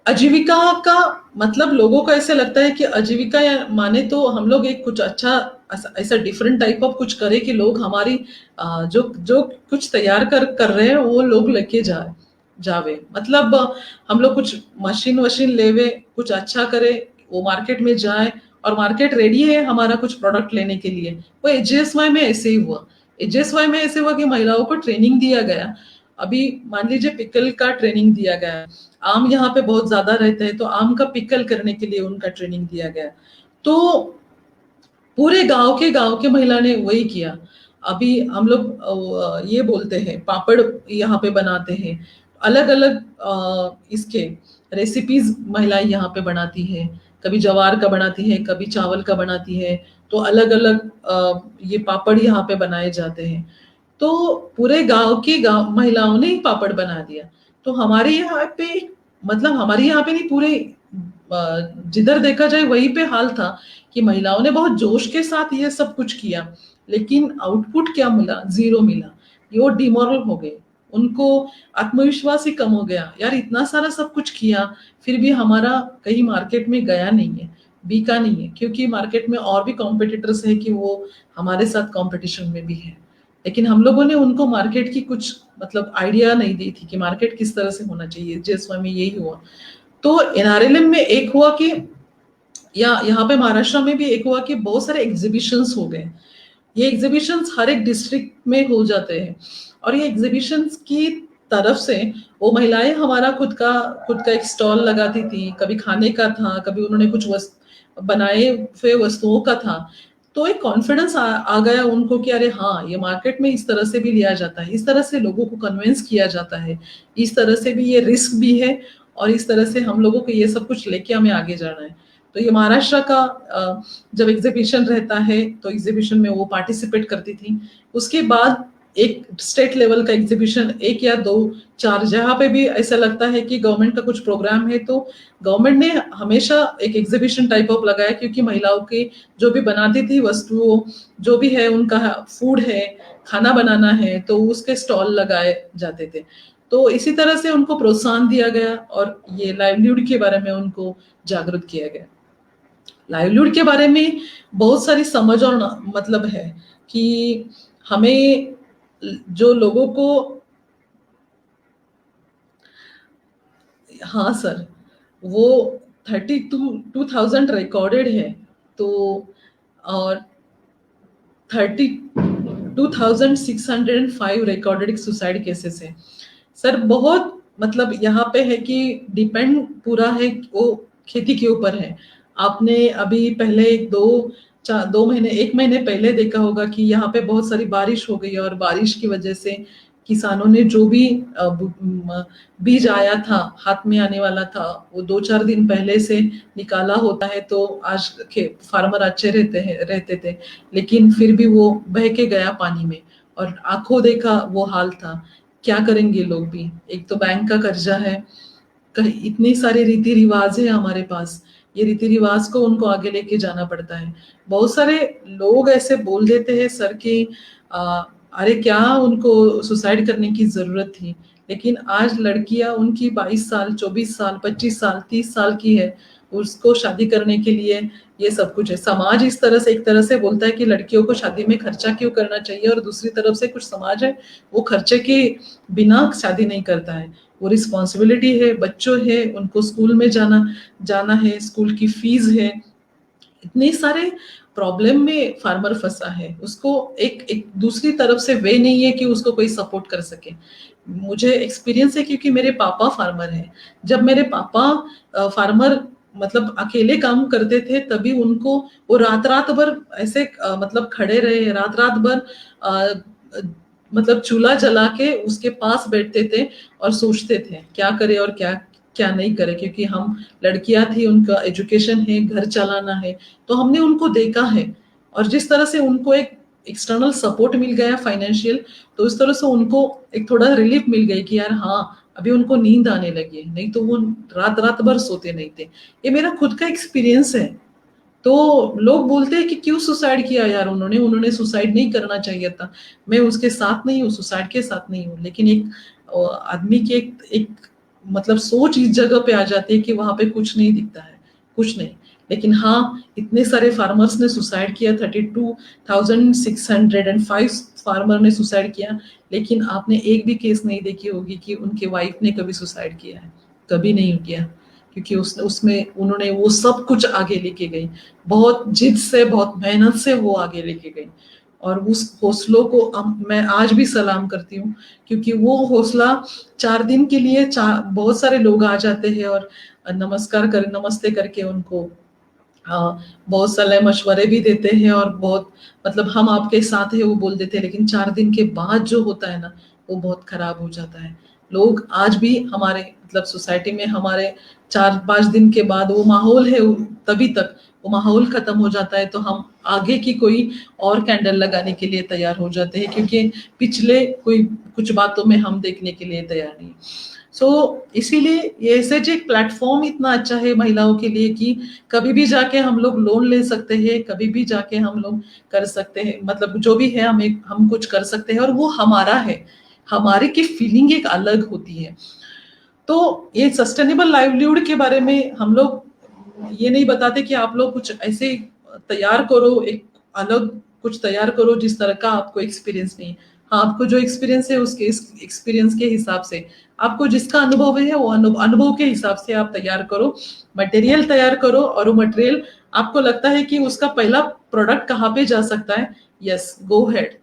आजीविका का मतलब लोगों को ऐसे लगता है कि आजीविका या माने तो हम लोग एक कुछ अच्छा ऐसा डिफरेंट टाइप ऑफ कुछ करें कि लोग हमारी जो जो कुछ तैयार कर रहे हैं वो लोग लेके जावे, मतलब हम लोग कुछ मशीन वशीन लेवे, कुछ अच्छा करे, वो मार्केट में जाए और मार्केट रेडी है हमारा कुछ प्रोडक्ट लेने के लिए। वो एचएसवाई में ऐसे ही हुआ। एचएसवाई में ऐसे हुआ कि महिलाओं को ट्रेनिंग दिया गया। अभी मान लीजिए पिकल का ट्रेनिंग दिया गया, आम यहाँ पे बहुत ज्यादा रहते हैं तो आम का पिकल करने के लिए उनका ट्रेनिंग दिया गया। तो पूरे गांव के महिला ने वही किया। अभी हम लोग ये बोलते हैं पापड़ यहाँ पे बनाते हैं, अलग अलग इसके रेसिपीज महिलाएं यहाँ पे बनाती है, कभी ज्वार का बनाती है, कभी चावल का बनाती है। तो अलग अलग ये पापड़ यहाँ पे बनाए जाते हैं। तो पूरे गांव महिलाओं ने ही पापड़ बना दिया। तो हमारे यहाँ पे, मतलब हमारे यहाँ पे नहीं, पूरे जिधर देखा जाए वहीं पे हाल था कि महिलाओं ने बहुत जोश के साथ ये सब कुछ किया, लेकिन आउटपुट क्या मिला? जीरो मिला। ये वो डिमोरल हो गए, उनको आत्मविश्वास ही कम हो गया। यार इतना सारा सब कुछ किया, फिर भी हमारा कहीं मार्केट में गया नहीं है, बिका नहीं है, क्योंकि मार्केट में और भी कॉम्पिटिटर्स है कि वो हमारे साथ कंपटीशन में भी है। लेकिन हम लोगों ने उनको मार्केट की कुछ मतलब आइडिया नहीं दी थी कि मार्केट किस तरह से होना चाहिए। जेएसवाई में यही हुआ। तो एनआरएलएम में एक हुआ कि, या यहाँ पे महाराष्ट्र में भी एक हुआ कि बहुत सारे एग्जीबिशंस हो गए। ये एग्जीबिशंस हर एक डिस्ट्रिक्ट में हो जाते हैं, और ये एग्जीबिशंस की तरफ से वो महिलाएं हमारा खुद का एक स्टॉल लगाती थी। कभी खाने का था, कभी उन्होंने कुछ बनाए हुए वस्तुओं का था। तो एक कॉन्फिडेंस आ गया उनको कि अरे हाँ, ये मार्केट में इस तरह से भी लिया जाता है, इस तरह से लोगों को कन्विंस किया जाता है, इस तरह से भी ये रिस्क भी है, और इस तरह से हम लोगों को ये सब कुछ लेके हमें आगे जाना है। तो ये महाराष्ट्र का जब एग्जीबिशन रहता है तो एग्जीबिशन में वो पार्टिसिपेट करती थी। उसके बाद एक स्टेट लेवल का एग्जीबिशन, एक या दो चार, जहाँ पे भी ऐसा लगता है कि गवर्नमेंट का कुछ प्रोग्राम है, तो गवर्नमेंट ने हमेशा एक एग्जीबिशन टाइप ऑफ लगाया, क्योंकि महिलाओं की जो भी बनाती थी वस्तुओं, जो भी है उनका फूड है, खाना बनाना है, तो उसके स्टॉल लगाए जाते थे। तो इसी तरह से उनको प्रोत्साहन दिया गया, और ये लाइवलीहुड के बारे में उनको जागरूक किया गया। लाइवलीहुड के बारे में बहुत सारी समझ और मतलब है कि हमें, जो लोगों को, हाँ सर, वो 32,000 रिकॉर्डेड है। तो और 32,605 रिकॉर्डेड सुसाइड केसेस है। सर बहुत मतलब यहाँ पे है कि डिपेंड पूरा है वो खेती के ऊपर है। आपने अभी पहले दो महीने, एक महीने पहले देखा होगा कि यहाँ पे बहुत सारी बारिश हो गई, और बारिश की वजह से किसानों ने जो भी बीज आया था, हाथ में आने वाला था, वो 2-4 दिन पहले से निकाला होता है, तो आज फार्मर अच्छे रहते थे। लेकिन फिर भी वो बह के गया पानी में, और आंखों देखा वो हाल था। क्या करेंगे लोग भी? एक तो बैंक का कर्जा है, कहीं इतनी सारे रीति रिवाज है हमारे पास, ये रीति रिवाज को उनको आगे लेके जाना पड़ता है। बहुत सारे लोग ऐसे बोल देते हैं सर कि अरे क्या उनको सुसाइड करने की जरूरत थी। लेकिन आज लड़कियां उनकी 22 साल, 24 साल, 25 साल, 30 साल की है, उसको शादी करने के लिए ये सब कुछ है। समाज इस तरह से, एक तरह से बोलता है कि लड़कियों को शादी में खर्चा क्यों करना चाहिए, और दूसरी तरफ से कुछ समाज है वो खर्चे के बिना शादी नहीं करता है। वो रिस्पॉन्सिबिलिटी है, बच्चों है, उनको स्कूल में जाना है, स्कूल की फीस है, इतने सारे प्रॉब्लम में फार्मर फंसा है। उसको एक दूसरी तरफ से वे नहीं है कि उसको कोई सपोर्ट कर सके। मुझे एक्सपीरियंस है क्योंकि मेरे पापा फार्मर हैं। जब मेरे पापा फार्मर मतलब अकेले काम करते थे, तभी उनको वो रात रात भर ऐसे मतलब खड़े रहे, रात रात भर मतलब चूल्हा जला के उसके पास बैठते थे और सोचते थे क्या करे और क्या क्या नहीं करे, क्योंकि हम लड़कियां थी, उनका एजुकेशन है, घर चलाना है। तो हमने उनको देखा है, और जिस तरह से उनको एक एक्सटर्नल सपोर्ट मिल गया फाइनेंशियल, तो इस तरह से उनको एक थोड़ा रिलीफ मिल गई कि यार हाँ, अभी उनको नींद आने लगी है, नहीं तो वो रात रात भर सोते नहीं थे। ये मेरा खुद का एक्सपीरियंस है। तो लोग बोलते हैं कि क्यों सुसाइड किया यार उन्होंने उन्होंने सुसाइड नहीं करना चाहिए था। मैं उसके साथ नहीं हूँ, सुसाइड के साथ नहीं हूँ, लेकिन एक आदमी की एक मतलब सोच इस जगह पे आ जाती है कि वहां पे कुछ नहीं दिखता है, कुछ नहीं। लेकिन हाँ, इतने सारे फार्मर्स ने सुसाइड किया, 32,605 फार्मर ने सुसाइड किया, लेकिन आपने एक भी केस नहीं देखी होगी कि उनके वाइफ ने कभी सुसाइड किया है। कभी नहीं किया, क्योंकि उसमें उन्होंने वो सब कुछ आगे लेके गई, बहुत जिद से, बहुत मेहनत से वो आगे लेके गई। और उस हौसलों को मैं आज भी सलाम करती हूँ, क्योंकि वो हौसला 4 दिन के लिए बहुत सारे लोग आ जाते हैं और नमस्ते करके उनको बहुत सारे मशवरे भी देते हैं, और बहुत मतलब हम आपके साथ है वो बोल देते हैं, लेकिन 4 दिन के बाद जो होता है ना, वो बहुत खराब हो जाता है। लोग आज भी हमारे मतलब सोसाइटी में हमारे 4-5 दिन के बाद वो माहौल है, तभी तक वो माहौल खत्म हो जाता है, तो हम आगे की कोई और कैंडल लगाने के लिए तैयार हो जाते हैं, क्योंकि पिछले कोई कुछ बातों में हम देखने के लिए तैयार नहीं। सो इसीलिए ये एसएच एक प्लेटफॉर्म इतना अच्छा है महिलाओं के लिए कि कभी भी जाके हम लोग लोन ले सकते हैं, कभी भी जाके हम लोग कर सकते हैं, मतलब जो भी है हम कुछ कर सकते हैं और वो हमारा है, हमारी की फीलिंग एक अलग होती है। तो ये सस्टेनेबल लाइवलीहुड के बारे में हम लोग ये नहीं बताते कि आप लोग कुछ ऐसे तैयार करो, एक अलग कुछ तैयार करो जिस तरह का आपको एक्सपीरियंस नहीं है। हाँ, आपको जो एक्सपीरियंस है उसके एक्सपीरियंस के हिसाब से, आपको जिसका अनुभव है वो अनुभव के हिसाब से आप तैयार करो, मटेरियल तैयार करो, और वो मटेरियल आपको लगता है कि उसका पहला प्रोडक्ट कहाँ पे जा सकता है, यस गो हेड।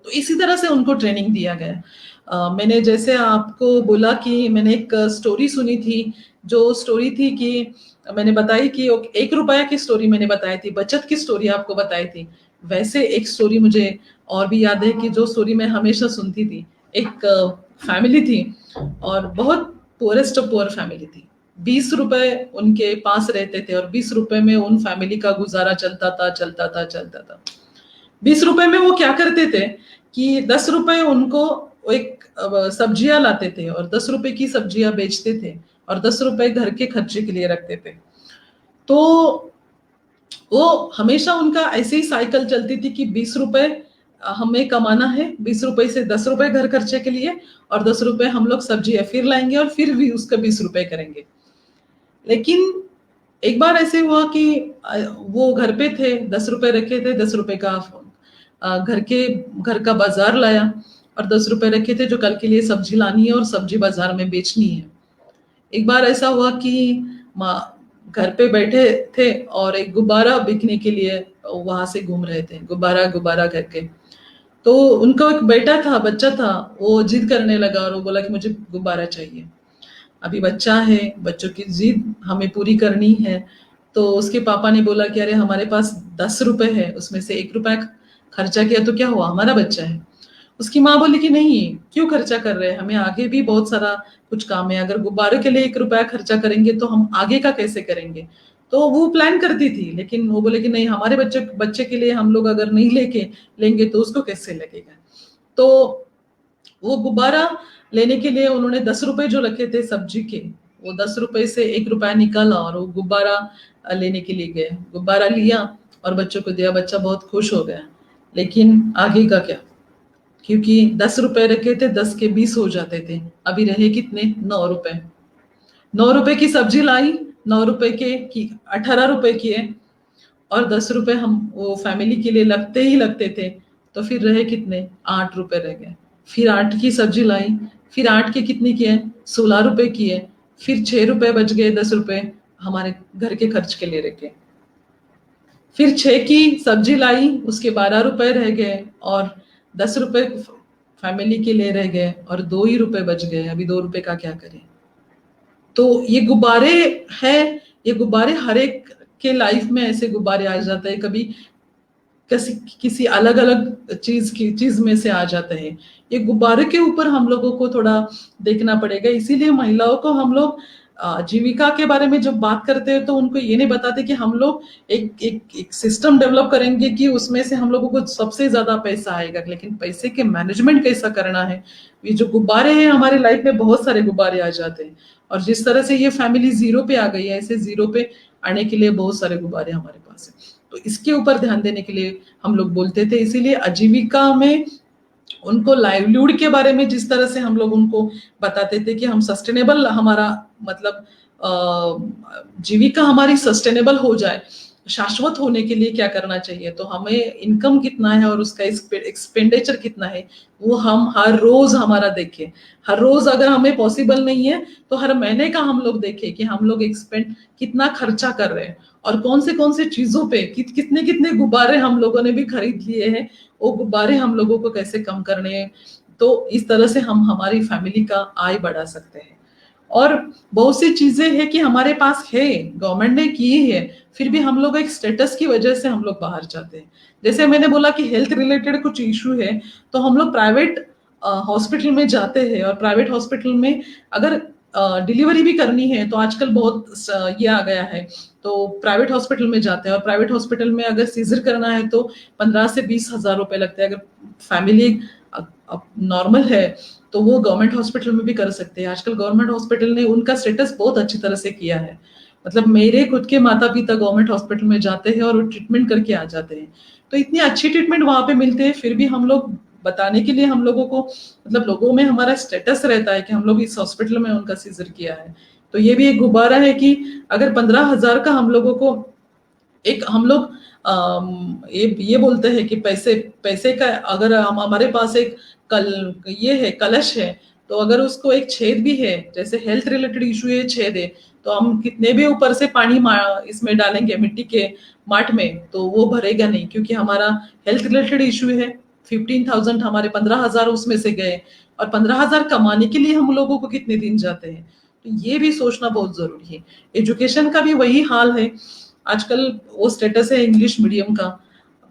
तो इसी तरह से उनको ट्रेनिंग दिया गया। मैंने जैसे आपको बोला कि मैंने एक स्टोरी सुनी थी, जो स्टोरी थी कि मैंने बताई कि 1 रुपया की स्टोरी मैंने बताई थी, बचत की स्टोरी आपको बताई थी। वैसे एक स्टोरी मुझे और भी याद है कि जो स्टोरी मैं हमेशा सुनती थी। एक फैमिली थी और बहुत पुअरेस्ट ऑफ पुअर फैमिली थी। 20 रुपए उनके पास रहते थे और 20 रुपए में उन फैमिली का गुजारा चलता था चलता था चलता था। 20 रुपए में वो क्या करते थे कि 10 रुपए उनको एक सब्जियां लाते थे और 10 रुपए की सब्जियां बेचते थे और 10 रुपए घर के खर्चे के लिए रखते थे। तो वो हमेशा उनका ऐसे ही साइकिल चलती थी कि 20 रुपए हमें कमाना है, 20 रुपए से 10 रुपए घर खर्चे के लिए और 10 रुपए हम लोग सब्जियां फिर लाएंगे और फिर भी उसका 20 रुपए करेंगे। लेकिन एक बार ऐसे हुआ कि वो घर पे थे, 10 रुपए रखे थे, 10 रुपए का घर का बाजार लाया और 10 रुपए रखे थे जो कल के लिए सब्जी लानी है और सब्जी बाजार में बेचनी है। एक बार ऐसा हुआ कि माँ घर पे बैठे थे और एक गुब्बारा बिकने के लिए वहां से घूम रहे थे, गुब्बारा गुब्बारा करके। तो उनका एक बेटा था, बच्चा था, वो जिद करने लगा और वो बोला कि मुझे गुब्बारा चाहिए। अभी बच्चा है, बच्चों की जिद हमें पूरी करनी है। तो उसके पापा ने बोला कि अरे हमारे पास 10 रुपए है, उसमें से 1 रुपया खर्चा किया तो क्या हुआ, हमारा बच्चा है। उसकी माँ बोली कि नहीं, क्यों खर्चा कर रहे हैं, हमें आगे भी बहुत सारा कुछ काम है, अगर गुब्बारे के लिए 1 रुपया खर्चा करेंगे तो हम आगे का कैसे करेंगे। तो वो प्लान करती थी, लेकिन वो बोले कि नहीं, हमारे बच्चे बच्चे के लिए हम लोग अगर नहीं लेके लेंगे तो उसको कैसे लगेगा। तो वो गुब्बारा लेने के लिए उन्होंने 10 रुपए जो रखे थे सब्जी के, वो 10 रुपए से 1 रुपया निकाला और वो गुब्बारा लेने के लिए गए। गुब्बारा लिया और बच्चों को दिया, बच्चा बहुत खुश हो गया। लेकिन आगे का क्या, क्योंकि 10 रुपए रखे थे, 10 के 20 हो जाते थे, अभी रहे कितने, 9 रुपए। 9 रुपए की सब्जी लाई, 9 रुपए के की 18 रुपए किए और 10 रुपए हम वो फैमिली के लिए लगते ही लगते थे। तो फिर रहे कितने, 8 रुपए रह गए। फिर 8 की सब्जी लाई, फिर 8 के कितने किए, 16 रुपए किए। फिर 6 रुपए बच गए, 10 रुपए हमारे घर के खर्च के लिए रखे। फिर 6 की सब्जी लाई, उसके 12 रुपए रह गए और 10 रुपए फैमिली के लिए रह गए और 2 ही रुपए बच गए। अभी 2 रुपए का क्या करें। तो ये गुब्बारे हैं, ये गुब्बारे हर एक के लाइफ में ऐसे गुब्बारे आ जाते हैं, कभी किसी किसी अलग अलग चीज में से आ जाते हैं। ये गुब्बारे के ऊपर हम लोगों को थोड़ा देखना पड़ेगा। इसीलिए महिलाओं को हम लोग जीविका के बारे में जब बात करते हैं तो उनको ये नहीं बताते कि हम लोग एक सिस्टम डेवलप करेंगे कि उसमें से हम लोगों को सबसे ज्यादा पैसा आएगा, लेकिन पैसे के मैनेजमेंट कैसा करना है। ये जो गुब्बारे हैं हमारे लाइफ में बहुत सारे गुब्बारे आ जाते हैं और जिस तरह से ये फैमिली जीरो पे आ गई है, ऐसे जीरो पे आने के लिए बहुत सारे गुब्बारे हमारे पास है। तो इसके ऊपर ध्यान देने के लिए हम लोग बोलते थे। इसीलिए आजीविका में उनको लाइवलीहुड के बारे में जिस तरह से हम लोग उनको बताते थे कि हम सस्टेनेबल, हमारा मतलब जीविका हमारी सस्टेनेबल हो जाए, शाश्वत होने के लिए क्या करना चाहिए, तो हमें इनकम कितना है और उसका एक्सपेंडिचर कितना है वो हम हर रोज हमारा देखें। हर रोज अगर हमें पॉसिबल नहीं है तो हर महीने का हम लोग देखें कि हम लोग एक्सपेंड कितना खर्चा कर रहे हैं और कौन से चीजों पे कितने कितने गुब्बारे हम लोगों ने भी खरीद लिए हैं, वो गुब्बारे हम लोगों को कैसे कम करने हैं। तो इस तरह से हम हमारी फैमिली का आय बढ़ा सकते हैं। और बहुत सी चीजें हैं कि हमारे पास है, गवर्नमेंट ने की है, फिर भी हम लोग एक स्टेटस की वजह से हम लोग बाहर जाते हैं। जैसे मैंने बोला कि हेल्थ रिलेटेड कुछ इशू है तो हम लोग प्राइवेट हॉस्पिटल में जाते हैं और प्राइवेट हॉस्पिटल में अगर डिलीवरी भी करनी है तो आजकल बहुत ये आ गया है, तो प्राइवेट हॉस्पिटल में जाते हैं और प्राइवेट हॉस्पिटल में अगर सीजर करना है तो 15 से 20 हजार रुपए लगते हैं। अगर फैमिली नॉर्मल है तो वो गवर्नमेंट हॉस्पिटल में भी कर सकते हैं। आजकल गवर्नमेंट हॉस्पिटल ने उनका स्टेटस बहुत अच्छी तरह से किया है। मतलब मेरे खुद के माता पिता गवर्नमेंट हॉस्पिटल में जाते हैं और वो ट्रीटमेंट करके आ जाते हैं। तो इतनी अच्छी ट्रीटमेंट वहां पे मिलते हैं, फिर भी हम लोग बताने के लिए हम लोगों को, मतलब लोगों में हमारा स्टेटस रहता है कि हम लोग इस हॉस्पिटल में उनका सीजर किया है। तो ये भी एक गुब्बारा है कि अगर 15,000 का हम लोगों को, एक हम लोग ये बोलते हैं कि पैसे पैसे का, अगर हम हमारे पास एक ये है कलश है, तो अगर उसको एक छेद भी है, जैसे हेल्थ रिलेटेड इशू है, छेद है, तो हम कितने भी ऊपर से पानी इसमें डालेंगे मिट्टी के माट में तो वो भरेगा नहीं, क्योंकि हमारा हेल्थ रिलेटेड इशू है। 15,000 हमारे 15,000 उसमें से गए, और 15,000 कमाने के लिए हम लोगों को कितने दिन जाते हैं, तो ये भी सोचना बहुत जरूरी है। एजुकेशन का भी वही हाल है आजकल, वो स्टेटस है इंग्लिश मीडियम का।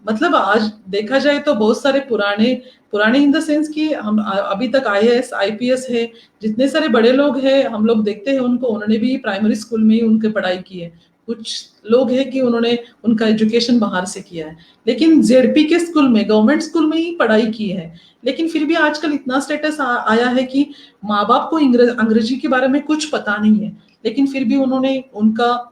मतलब आज देखा जाए तो बहुत सारे पुराने पुराने इन द सेंस कि हम अभी तक आईएएस आईपीएस है, जितने सारे बड़े लोग हैं हम लोग देखते हैं उनको, उन्होंने भी प्राइमरी स्कूल में ही उनके पढ़ाई की है। कुछ लोग हैं कि उन्होंने उनका एजुकेशन बाहर से किया है, लेकिन जेडपी के स्कूल में, गवर्नमेंट स्कूल में ही पढ़ाई की है। लेकिन फिर भी आजकल इतना स्टेटस आया है कि माँ बाप को अंग्रेजी के बारे में कुछ पता नहीं है, लेकिन फिर भी उन्होंने उनका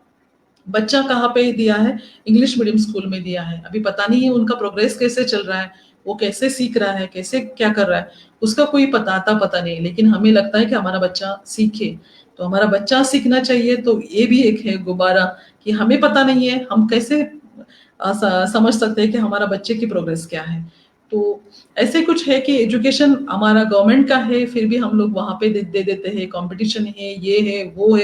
बच्चा कहाँ पे दिया है, इंग्लिश मीडियम स्कूल में दिया है। अभी पता नहीं है उनका प्रोग्रेस कैसे चल रहा है, वो कैसे सीख रहा है, कैसे क्या कर रहा है, उसका कोई पता नहीं। लेकिन हमें लगता है कि हमारा बच्चा सीखे, तो हमारा बच्चा सीखना चाहिए। तो ये भी एक है गुब्बारा कि हमें पता नहीं है, हम कैसे समझ सकते हैं कि हमारा बच्चे की प्रोग्रेस क्या है। तो ऐसे कुछ है कि एजुकेशन हमारा गवर्नमेंट का है, फिर भी हम लोग वहां पे दे देते हैं, कंपटीशन है, ये है वो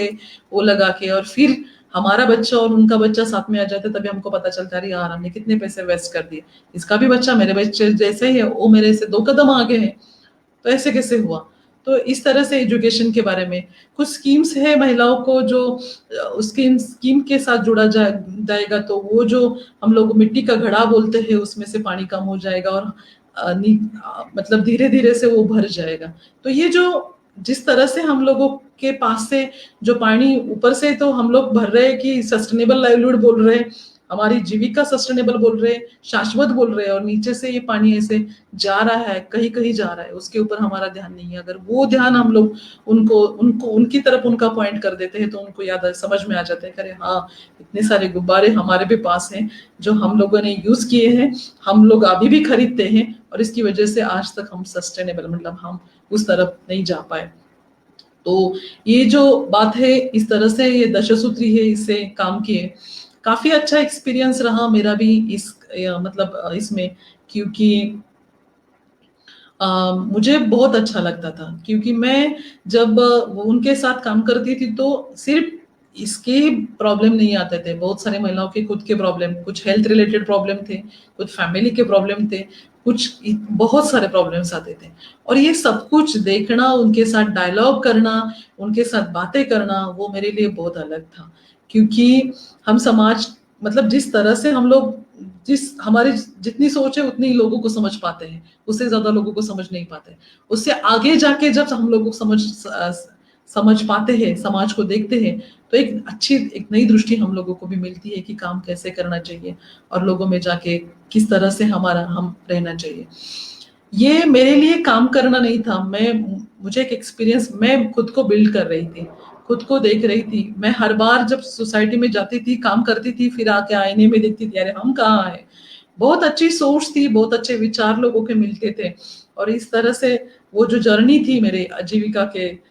लगा के, और फिर हमारा बच्चा और उनका बच्चा साथ में आ जाते, तभी हमको पता चलता है यार हमने कितने पैसे वेस्ट कर दिए, इसका भी बच्चा मेरे बच्चे जैसे ही है, वो मेरे से 2 कदम आगे है, तो ऐसे कैसे हुआ। तो इस तरह से एजुकेशन के बारे में कुछ स्कीम्स है महिलाओं को, जो स्कीम के साथ जाएगा, तो वो जो हम लोग मिट्टी का घड़ा बोलते हैं, उसमें से पानी कम हो जाएगा, और मतलब धीरे धीरे से वो भर जाएगा। तो ये जो जिस तरह से हम लोगों के पास से जो पानी ऊपर से तो हम लोग भर रहे हैं कि सस्टेनेबल लाइवलीहुड बोल रहे हैं, हमारी जीविका सस्टेनेबल बोल रहे हैं, शाश्वत बोल रहे हैं, और नीचे से ये पानी ऐसे जा रहा है, कहीं कहीं जा रहा है, उसके ऊपर हमारा ध्यान नहीं है। अगर वो ध्यान हम लोग उनको उनको उनकी तरफ उनका पॉइंट कर देते हैं, तो उनको समझ में आ जाता है, अरे हाँ इतने सारे गुब्बारे हमारे भी पास हैं जो हम लोगों ने यूज किए हैं, हम लोग अभी भी खरीदते हैं, और इसकी वजह से आज तक हम सस्टेनेबल, मतलब हम उस तरफ नहीं जा पाए। तो ये जो बात है, इस तरह से ये दशसूत्री है, इससे काम किए, काफी अच्छा एक्सपीरियंस रहा मेरा भी इस मतलब इसमें, क्योंकि मुझे बहुत अच्छा लगता था, क्योंकि मैं जब उनके साथ काम करती थी तो सिर्फ इसके प्रॉब्लम नहीं आते थे, बहुत सारे महिलाओं के खुद के प्रॉब्लम, कुछ हेल्थ रिलेटेड प्रॉब्लम थे, कुछ फैमिली के प्रॉब्लम थे, बहुत सारे प्रॉब्लम्स आते थे। और ये सब कुछ देखना, उनके साथ डायलॉग करना, उनके साथ बातें करना, वो मेरे लिए बहुत अलग था। क्योंकि हम समाज, मतलब जिस तरह से हम लोग, हमारी जितनी सोच है उतनी ही लोगों को समझ पाते हैं, उससे ज्यादा लोगों को समझ नहीं पाते। उससे आगे जाके जब हम लोग समझ पाते हैं, समाज को देखते हैं, तो एक नई दृष्टि हम लोगों को भी मिलती है कि काम कैसे करना चाहिए, और लोगों में जाके किस तरह से हम रहना चाहिए। ये मेरे लिए काम करना नहीं था, मुझे एक एक्सपीरियंस, मैं खुद को बिल्ड कर रही थी, खुद को देख रही थी। मैं हर बार जब सोसाइटी में जाती थी, काम करती थी, फिर आके आईने में देखती थी, अरे हम कहाँ हैं। बहुत अच्छी सोच थी, बहुत अच्छे विचार लोगों के मिलते थे, और इस तरह से वो जो जर्नी थी मेरे आजीविका के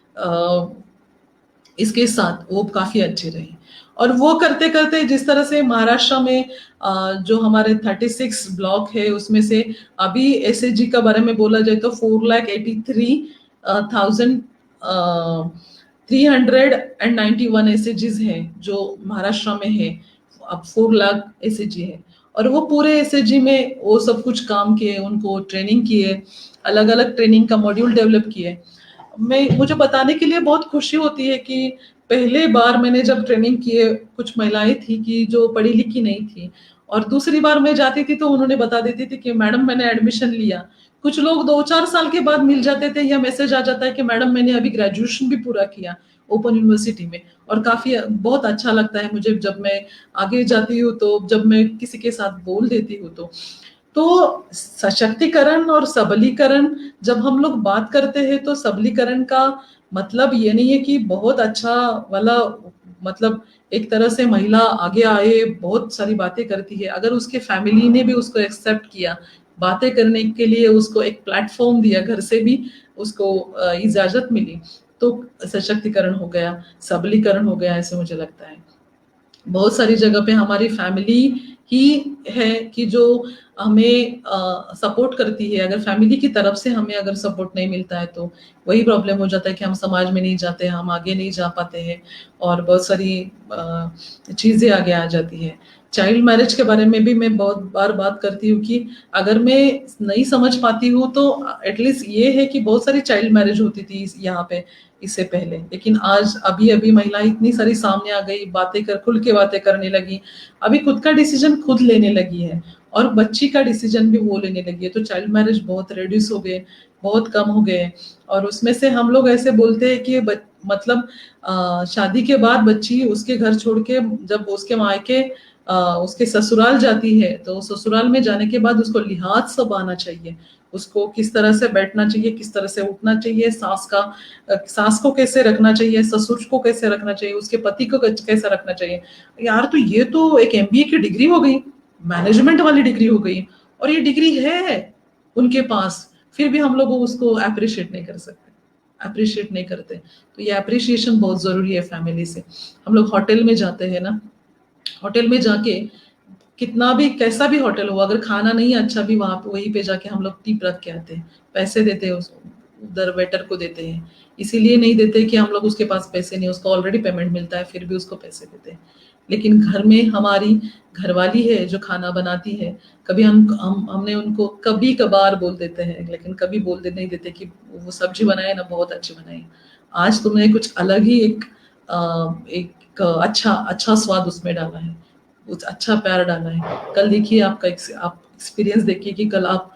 इसके साथ, वो काफी अच्छी रही। और वो करते करते जिस तरह से महाराष्ट्र में जो हमारे 36 ब्लॉक है, उसमें से अभी एसएचजी का बारे में बोला जाए तो 4,83,391 एसएचजीज है जो महाराष्ट्र में है। अब 4 लाख एसएचजी है, और वो पूरे एसएचजी में वो सब कुछ काम किए, उनको ट्रेनिंग किए, अलग अलग ट्रेनिंग का मॉड्यूल डेवलप किए। मुझे बताने के लिए बहुत खुशी होती है कि पहले बार मैंने जब ट्रेनिंग किए, कुछ महिलाएं थी कि जो पढ़ी लिखी नहीं थी, और दूसरी बार मैं जाती थी तो उन्होंने बता देती थी कि मैडम मैंने एडमिशन लिया। कुछ लोग 2-4 साल के बाद मिल जाते थे, या मैसेज आ जाता है कि मैडम मैंने अभी ग्रेजुएशन भी पूरा किया ओपन यूनिवर्सिटी में। और काफी बहुत अच्छा लगता है मुझे जब मैं आगे जाती हूँ, तो जब मैं किसी के साथ बोल देती हूँ, तो तो सशक्तिकरण और सबलीकरण, जब हम लोग बात करते हैं तो सबलीकरण का मतलब ये नहीं है कि बहुत अच्छा वाला, मतलब एक तरह से महिला आगे आए, बहुत सारी बातें करती है, अगर उसके फैमिली ने भी उसको एक्सेप्ट किया, बातें करने के लिए उसको एक प्लेटफॉर्म दिया, घर से भी उसको इजाजत मिली, तो सशक्तिकरण हो गया, सबलीकरण हो गया, ऐसे मुझे लगता है। बहुत सारी जगह पे हमारी फैमिली ही है कि जो हमें सपोर्ट करती है। अगर फैमिली की तरफ से हमें अगर सपोर्ट नहीं मिलता है तो वही प्रॉब्लम हो जाता है कि हम समाज में नहीं जाते, हम आगे नहीं जा पाते हैं, और बहुत सारी चीजें आगे आ जाती है। चाइल्ड मैरिज के बारे में भी मैं बहुत बार बात करती हूँ कि अगर मैं नहीं समझ पाती हूँ तो एटलीस्ट ये है कि बहुत सारी चाइल्ड मैरिज होती थी यहाँ पे इससे पहले, लेकिन आज अभी अभी महिला इतनी सारी सामने आ गई, बातें कर, खुल के बातें करने लगी, अभी खुद का डिसीजन खुद लेने लगी है, और बच्ची का डिसीजन भी वो लेने लगी है। तो चाइल्ड मैरिज बहुत रिड्यूस हो गए, बहुत कम हो गए। और उसमें से हम लोग ऐसे बोलते हैं कि मतलब शादी के बाद बच्ची उसके घर छोड़ के जब उसके मायके उसके ससुराल जाती है, तो ससुराल में जाने के बाद उसको लिहाज सब आना चाहिए, उसको किस तरह से बैठना चाहिए, किस तरह से उठना चाहिए, सास को कैसे रखना चाहिए, ससुर को कैसे रखना चाहिए, उसके पति को कैसे रखना चाहिए। यार, तो ये तो एक एमबीए की डिग्री हो गई, मैनेजमेंट वाली डिग्री हो गई, और ये डिग्री है उनके पास, फिर भी हम लोग उसको अप्रिशिएट नहीं कर सकते, अप्रिशिएट नहीं करते। तो ये अप्रिशिएशन बहुत जरूरी है फैमिली से। हम लोग होटल में जाते हैं ना, होटल में जाके कितना भी कैसा भी होटल हो, अगर खाना नहीं अच्छा भी, वहां पे वहीं पे जाके हम लोग टिप रख के आते हैं, पैसे देते हैं उधर वेटर को देते हैं। इसीलिए नहीं देते कि हम लोग उसके पास पैसे नहीं, उसको ऑलरेडी पेमेंट मिलता है, फिर भी उसको पैसे देते हैं। लेकिन घर में हमारी घरवाली है जो खाना बनाती है, कभी हमने उनको कभी कभार बोल देते हैं, लेकिन कभी नहीं देते कि वो सब्जी बनाए ना, बहुत अच्छी बनाई, आज तुमने कुछ अलग ही एक अच्छा अच्छा स्वाद उसमें डाला है, कुछ अच्छा प्यार डाला है। कल देखिए आपका आप एक्सपीरियंस देखिए कि कल आप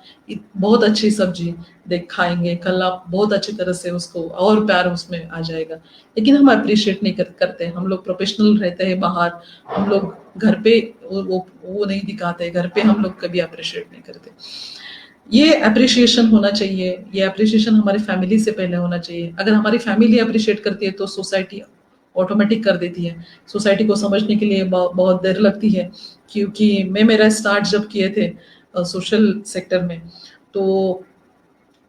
बहुत अच्छी सब्जी देख खाएंगे, कल आप बहुत अच्छी तरह से उसको और प्यार उसमें आ जाएगा। लेकिन हम अप्रिशिएट नहीं करते, हम लोग प्रोफेशनल रहते हैं बाहर, हम लोग घर पे वो नहीं दिखाते, घर पे हम लोग कभी अप्रिशिएट नहीं करते। ये अप्रिशिएशन होना चाहिए, ये अप्रिशिएशन हमारी फैमिली से पहले होना चाहिए। अगर हमारी फैमिली अप्रिशिएट करती है तो सोसाइटी ऑटोमेटिक कर देती है। सोसाइटी को समझने के लिए बहुत देर लगती है, क्योंकि मैं मेरा स्टार्ट जब किए थे सोशल सेक्टर में, तो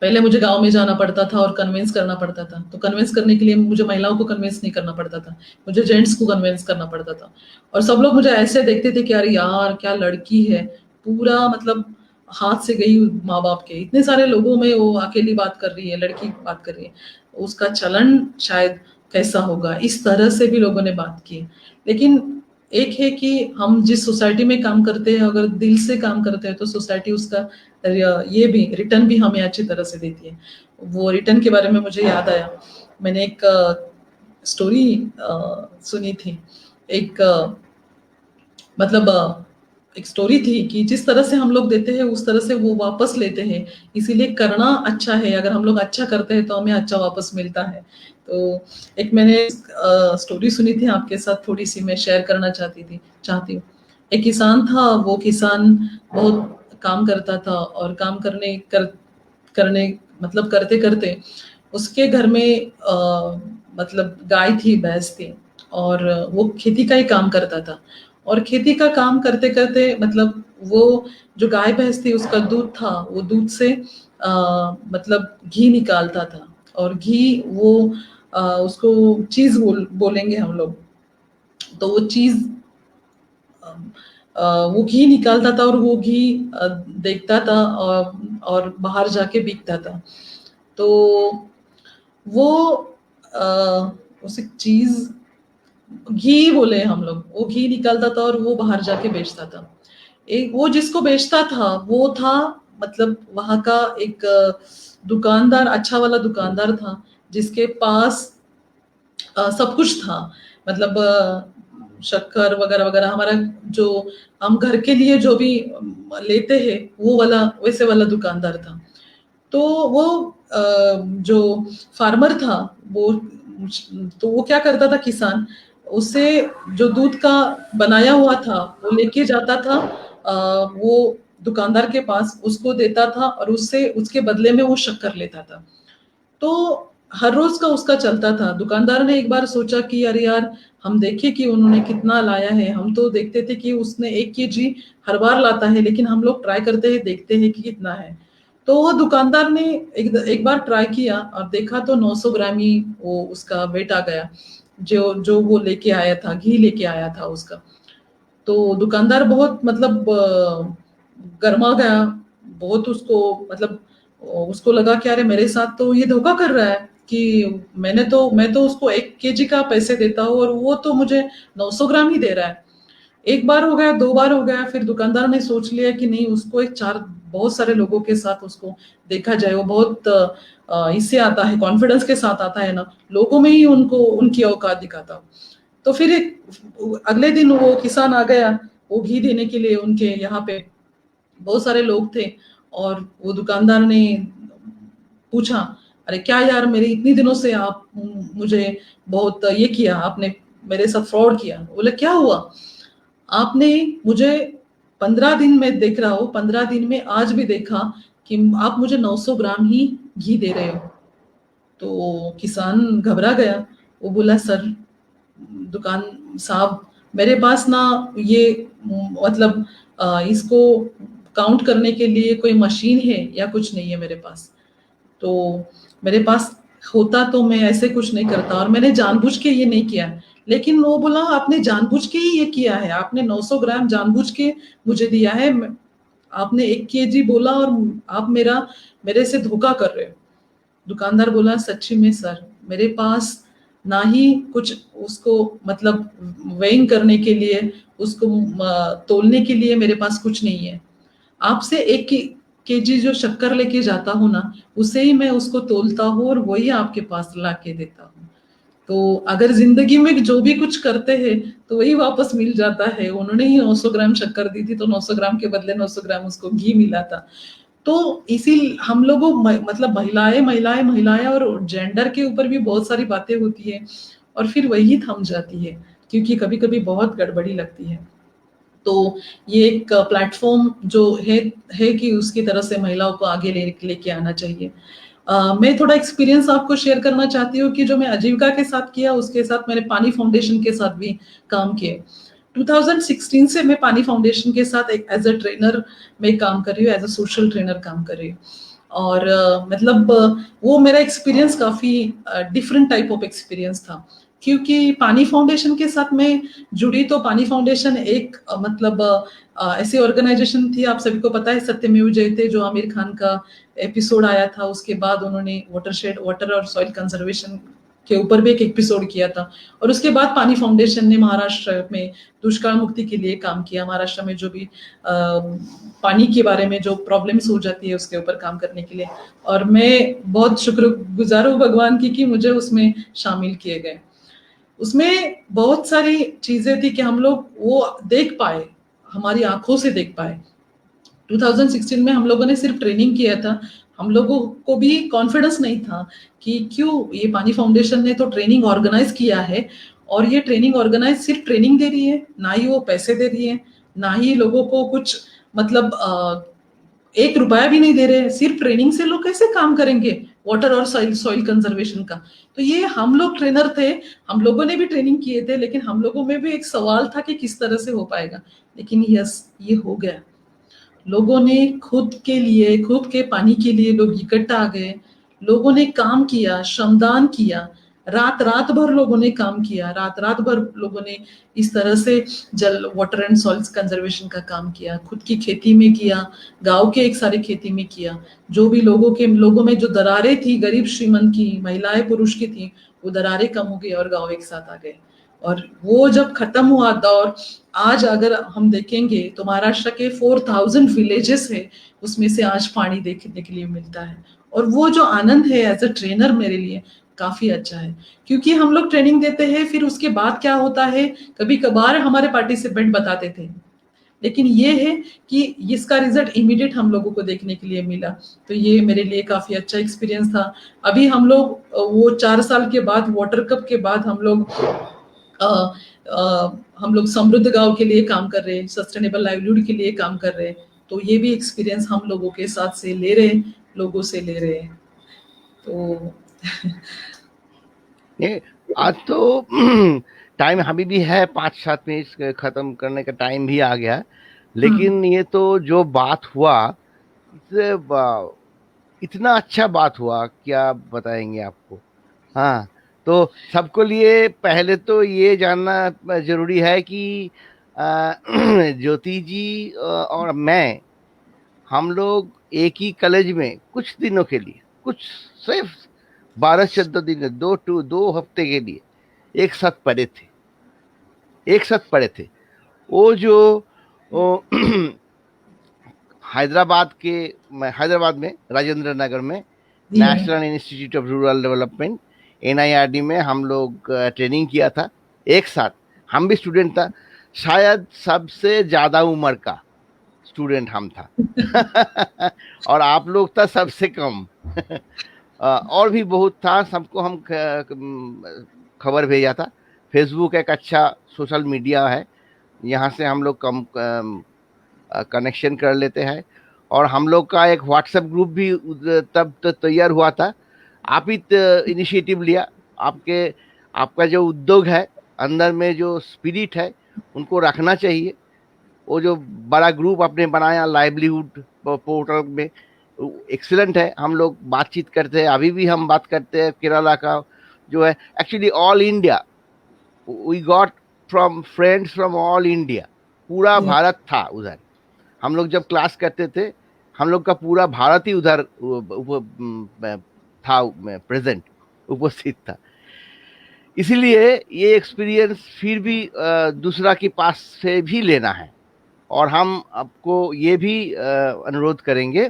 पहले मुझे गांव में जाना पड़ता था और कन्विंस करना पड़ता था। तो कन्विंस करने के लिए मुझे महिलाओं को कन्विंस नहीं करना पड़ता था, मुझे जेंट्स को कन्विंस करना पड़ता था। और सब लोग मुझे ऐसे देखते थे कि अरे यार क्या लड़की है, पूरा मतलब हाथ से गई माँ बाप के, इतने सारे लोगों में वो अकेली बात कर रही है, लड़की बात कर रही है, उसका चलन शायद कैसा होगा, इस तरह से भी लोगों ने बात की। लेकिन एक है कि हम जिस सोसाइटी में काम करते हैं, अगर दिल से काम करते हैं तो सोसाइटी उसका ये भी रिटर्न भी हमें अच्छी तरह से देती है। वो रिटर्न के बारे में मुझे याद आया, मैंने एक स्टोरी सुनी थी। एक मतलब एक स्टोरी थी कि जिस तरह से हम लोग देते हैं उस तरह से वो वापस लेते हैं, इसीलिए करना अच्छा है, अगर हम लोग अच्छा करते हैं तो हमें अच्छा वापस मिलता है। तो एक मैंने स्टोरी सुनी थी आपके साथ, थोड़ी सी मैं शेयर करना चाहती हूँ। एक किसान था, वो किसान बहुत काम करता था, और काम करने मतलब करते करते उसके घर में मतलब गाय थी, भैंस थी, और वो खेती का ही काम करता था। और खेती का काम करते करते मतलब वो जो गाय भैंस थी उसका दूध था, वो दूध से मतलब घी निकालता था, और घी वो उसको चीज बोलेंगे हम लोग। तो वो चीज वो घी निकालता था, और वो घी देखता था, और बाहर जाके बिकता था। तो वो उस चीज घी बोले हम लोग, वो घी निकालता था और वो बाहर जाके बेचता था। एक वो जिसको बेचता था वो था मतलब वहां का एक दुकानदार, अच्छा वाला दुकानदार था, जिसके पास सब कुछ था। मतलब शक्कर वगैरह वगैरह, हमारा जो हम घर के लिए जो भी लेते हैं वो वाला, वैसे वाला दुकानदार था। तो वो जो फार्मर था वो, तो वो क्या करता था किसान, उसे जो दूध का बनाया हुआ था वो लेके जाता था वो दुकानदार के पास, उसको देता था और उससे उसके बदले में वो शक्कर लेता था। तो हर रोज का उसका चलता था। दुकानदार ने एक बार सोचा कि अरे यार, हम देखें कि उन्होंने कितना लाया है। हम तो देखते थे कि उसने 1 kg हर बार लाता है, लेकिन हम लोग ट्राई करते हैं, देखते हैं कि कितना है। तो वो दुकानदार ने एक बार ट्राई किया और देखा तो 900 ग्राम ही वो उसका वेट आ गया, जो जो वो लेके आया था, घी लेके आया था उसका। तो दुकानदार बहुत मतलब गर्मा गया, बहुत उसको मतलब उसको लगा कि अरे मेरे साथ तो ये धोखा कर रहा है कि मैं तो उसको 1 kg का पैसे देता हूँ और वो तो मुझे 900 ग्राम ही दे रहा है। एक बार हो गया, 2 बार हो गया, फिर दुकानदार ने सोच लिया कि नहीं, उसको एक चार बहुत सारे लोगों के साथ उसको देखा जाए। वो बहुत इससे आता है, कॉन्फिडेंस के साथ आता है ना, लोगों में ही उनको उनकी औकात दिखाता। तो फिर अगले दिन वो किसान आ गया वो घी देने के लिए। उनके यहाँ पे बहुत सारे लोग थे और वो दुकानदार ने पूछा, अरे क्या यार, मेरे इतनी दिनों से आप मुझे बहुत ये किया, आपने मेरे साथ फ्रॉड किया। बोले क्या हुआ? आपने मुझे 15 दिन में देख रहा हूँ, 15 दिन में आज भी देखा कि आप मुझे 900 ग्राम ही घी दे रहे हो। तो किसान घबरा गया। वो बोला, सर, दुकान साहब, मेरे पास ना ये मतलब इसको काउंट करने के लिए कोई मशीन है या कुछ नहीं है मेरे पास। तो मेरे पास होता तो मैं ऐसे कुछ नहीं करता, और मैंने जानबूझ के ये नहीं किया। लेकिन वो बोला, आपने जानबूझ के ही ये किया है, आपने 900 ग्राम जानबूझ के मुझे दिया है। आपने 1 kg बोला और आप मेरे से धोखा कर रहे हो। दुकानदार बोला, सच्ची में सर, मेरे पास ना ही कुछ उसको मतलब वेइंग करने के लिए, उसको तोलने के लिए मेरे पास कुछ नहीं है। आपसे 1 kg जो शक्कर लेके जाता हूँ ना, उसे ही मैं उसको तोलता हूँ और वही आपके पास ला के देता हूँ। तो अगर जिंदगी में जो भी कुछ करते हैं तो वही वापस मिल जाता है। उन्होंने ही 900 ग्राम शक्कर दी थी, तो 900 ग्राम के बदले 900 ग्राम उसको घी मिला था। तो इसी हम लोगों मतलब महिलाएं महिलाएं महिलाएं और जेंडर के ऊपर भी बहुत सारी बातें होती है और फिर वही थम जाती है, क्योंकि कभी कभी बहुत गड़बड़ी लगती है। तो ये एक प्लेटफॉर्म जो है कि उसकी तरह से महिलाओं को आगे लेके आना चाहिए। मैं थोड़ा एक्सपीरियंस आपको शेयर करना चाहती हूँ कि जो मैं आजीविका के साथ किया, उसके साथ मैंने पानी फाउंडेशन के साथ भी काम किए। 2016 से मैं पानी फाउंडेशन के साथ एक एज अ ट्रेनर में काम कर रही हूँ, एज अ सोशल ट्रेनर काम कर रही हूँ। और मतलब वो मेरा एक्सपीरियंस काफी डिफरेंट टाइप ऑफ एक्सपीरियंस था, क्योंकि पानी फाउंडेशन के साथ मैं जुड़ी। तो पानी फाउंडेशन एक मतलब ऐसी ऑर्गेनाइजेशन थी, आप सभी को पता है, सत्यमेव जयते जो आमिर खान का एपिसोड आया था, उसके बाद उन्होंने वाटर और सॉइल कंजर्वेशन के ऊपर भी एक एपिसोड किया था। और उसके बाद पानी फाउंडेशन ने महाराष्ट्र में दुष्काल मुक्ति के लिए काम किया। महाराष्ट्र में जो भी पानी के बारे में जो प्रॉब्लम्स हो जाती है उसके ऊपर काम करने के लिए। और मैं बहुत शुक्रगुजार हूँ भगवान की कि मुझे उसमें शामिल किए गए। उसमें बहुत सारी चीजें थी कि हम लोग वो देख पाए, हमारी आंखों से देख पाए। 2016 में हम लोगों ने सिर्फ ट्रेनिंग किया था। हम लोगों को भी कॉन्फिडेंस नहीं था कि क्यों ये पानी फाउंडेशन ने तो ट्रेनिंग ऑर्गेनाइज किया है, और ये ट्रेनिंग ऑर्गेनाइज सिर्फ ट्रेनिंग दे रही है, ना ही वो पैसे दे रही है, ना ही लोगों को कुछ मतलब 1 रुपया भी नहीं दे रहे हैं। सिर्फ ट्रेनिंग से लोग कैसे काम करेंगे वाटर और सॉइल कंजर्वेशन का? तो ये हम लोग ट्रेनर थे, हम लोगों ने भी ट्रेनिंग किए थे, लेकिन हम लोगों में भी एक सवाल था कि किस तरह से हो पाएगा। लेकिन यस, ये हो गया। लोगों ने खुद के लिए, खुद के पानी के लिए लोग इकट्ठा आ गए। लोगों ने काम किया, श्रमदान किया, रात रात भर लोगों ने काम किया, रात रात भर लोगों ने इस तरह से जल वाटर एंड सॉइल्स कंजर्वेशन का काम किया। खुद की खेती में किया, गांव के एक सारे खेती में किया। जो भी लोगों में जो दरारें थी, गरीब श्रीमंत की, महिलाएं पुरुष की थी, वो दरारें कम हो गई और गांव एक साथ आ गए। और वो जब खत्म हुआ दौर, आज अगर हम देखेंगे तो महाराष्ट्र के 4000 विलेजेस है, उसमें से आज पानी देखने के लिए मिलता है। और वो जो आनंद है एज अ ट्रेनर मेरे लिए काफी अच्छा है, क्योंकि हम लोग ट्रेनिंग देते हैं, फिर उसके बाद क्या होता है, कभी कभार हमारे पार्टिसिपेंट बताते थे, लेकिन ये है कि इसका रिजल्ट इमीडिएट हम लोगों को देखने के लिए मिला। तो ये मेरे लिए काफी अच्छा एक्सपीरियंस था। अभी हम लोग वो 4 साल के बाद, वाटर कप के बाद, हम लोग समृद्ध गांव के लिए काम कर रहे हैं, सस्टेनेबल लाइवलीहुड के लिए काम कर रहे हैं। तो ये भी एक्सपीरियंस हम लोगों के साथ से ले रहे हैं, लोगों से ले रहे हैं। तो ये आज तो टाइम अभी भी है, 5-7 मिनट खत्म करने का टाइम भी आ गया। हम्म, लेकिन ये तो जो बात हुआ, इससे इतना अच्छा बात हुआ, क्या बताएंगे आपको। हाँ, तो सबको लिए पहले तो ये जानना जरूरी है कि ज्योति जी और मैं, हम लोग एक ही कॉलेज में कुछ दिनों के लिए, कुछ सिर्फ 12-14 दिन, 2 हफ्ते के लिए एक साथ पढ़े थे, एक साथ पढ़े थे। वो जो वो हैदराबाद में राजेंद्र नगर में yeah, national institute of rural development, NIRD में हम लोग ट्रेनिंग किया था एक साथ। हम भी स्टूडेंट था, शायद सबसे ज्यादा उम्र का स्टूडेंट हम था। और आप लोग था सबसे कम। और भी बहुत था, सबको हम खबर भेजा था। फेसबुक एक अच्छा सोशल मीडिया है, यहाँ से हम लोग कम कनेक्शन कर लेते हैं। और हम लोग का एक व्हाट्सएप ग्रुप भी तब तो तैयार हुआ था। आप ही इनिशिएटिव लिया। आपके आपका जो उद्योग है, अंदर में जो स्पिरिट है, उनको रखना चाहिए। वो जो बड़ा ग्रुप आपने बनाया लाइवलीहुड पोर्टल में, एक्सीलेंट है। हम लोग बातचीत करते हैं, अभी भी हम बात करते हैं। केरला का जो है, actually all India, we got from friends from all India. पूरा yeah, भारत था उधर। हम लोग जब क्लास करते थे, हम लोग का पूरा भारत ही उधर था, प्रेजेंट, उपस्थित था। इसीलिए ये एक्सपीरियंस फिर भी दूसरा के पास से भी लेना है। और हम आपको ये भी अनुरोध करेंगे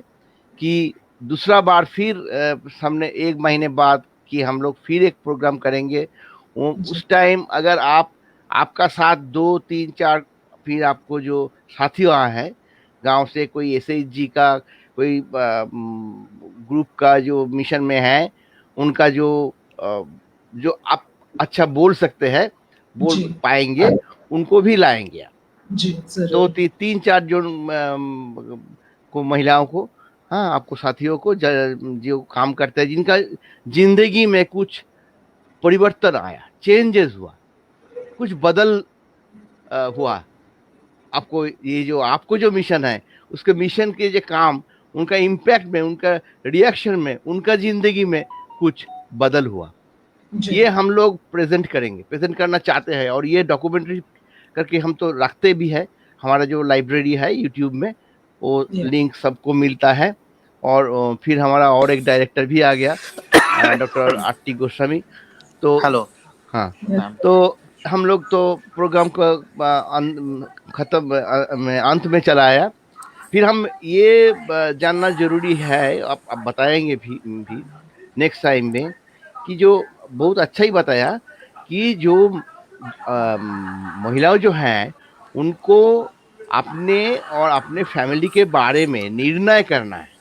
कि दूसरा बार फिर हमने 1 महीने बाद कि हम लोग फिर एक प्रोग्राम करेंगे। जी, उस टाइम अगर आपका साथ 2-3-4 फिर आपको जो साथी वहाँ है गांव से, कोई एसएच जी का, कोई ग्रुप का जो मिशन में है, उनका जो आप अच्छा बोल सकते हैं, बोल जी, पाएंगे, उनको भी लाएंगे। जी, दो जरूर। 3-4 जो को महिलाओं को, हाँ, आपको साथियों को, जो काम करते हैं, जिनका जिंदगी में कुछ परिवर्तन आया, चेंजेस हुआ, कुछ बदल हुआ। आपको जो मिशन है, उसके मिशन के जो काम, उनका इम्पैक्ट में, उनका रिएक्शन में, उनका जिंदगी में कुछ बदल हुआ, जी, ये हम लोग प्रेजेंट करेंगे, प्रेजेंट करना चाहते हैं। और ये डॉक्यूमेंट्री करके हम तो रखते भी है। हमारा जो लाइब्रेरी है यूट्यूब में, वो yeah, लिंक सबको मिलता है। और फिर हमारा और एक डायरेक्टर भी आ गया, डॉक्टर आरती गोस्वामी। तो हेलो हाँ, yeah, मैम। तो हम लोग तो प्रोग्राम को खत्म में अंत में चला आया। फिर हम ये जानना जरूरी है, आप बताएंगे भी नेक्स्ट टाइम में, कि जो बहुत अच्छा ही बताया कि जो महिलाओं जो हैं, उनको अपने और अपने फैमिली के बारे में निर्णय करना है।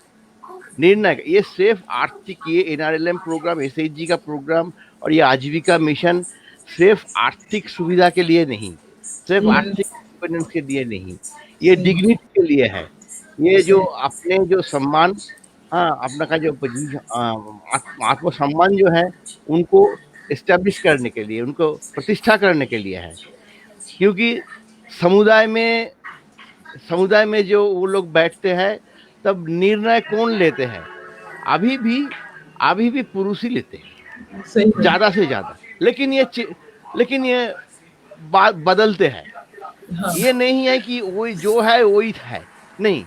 ये सिर्फ आर्थिक, ये एनआरएलएम प्रोग्राम, एसएचजी का प्रोग्राम और ये आजीविका मिशन सिर्फ आर्थिक सुविधा के लिए नहीं, सिर्फ आर्थिक yes, इंडिपेंडेंस के लिए नहीं, ये सही बात, डिग्निटी के लिए है। ये जो सही, अपने जो सम्मान, हाँ, अपना का जो आत्मसम्मान जो है, उनको एस्टेब्लिश करने के लिए, उनको प्रतिष्ठा करने के लिए है। क्योंकि समुदाय में समुदाय में जो वो लोग बैठते हैं, तब निर्णय कौन लेते हैं? अभी भी अभी भी पुरुष ही लेते हैं, सही है, ज्यादा से ज्यादा। लेकिन ये बात बदलते हैं। हाँ, ये नहीं है कि वही जो है वही है, नहीं।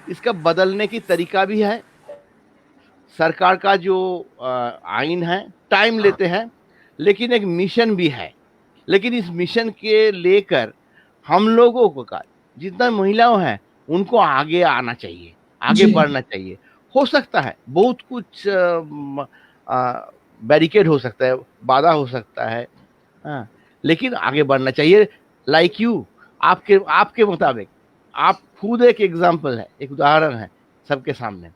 इसका बदलने की तरीका भी है। सरकार का जो आइन है, टाइम लेते हैं, लेकिन एक मिशन भी है। लेकिन इस मिशन के लेकर हम लोगों को का, जितना महिलाओं हैं, उनको आगे आना चाहिए, आगे जी, बढ़ना चाहिए। हो सकता है बहुत कुछ बैरिकेड हो सकता है, बाधा हो सकता है, हाँ, लेकिन आगे बढ़ना चाहिए। लाइक यू, आपके आपके मुताबिक आप खुद एक एग्जाम्पल है, एक उदाहरण है सबके सामने।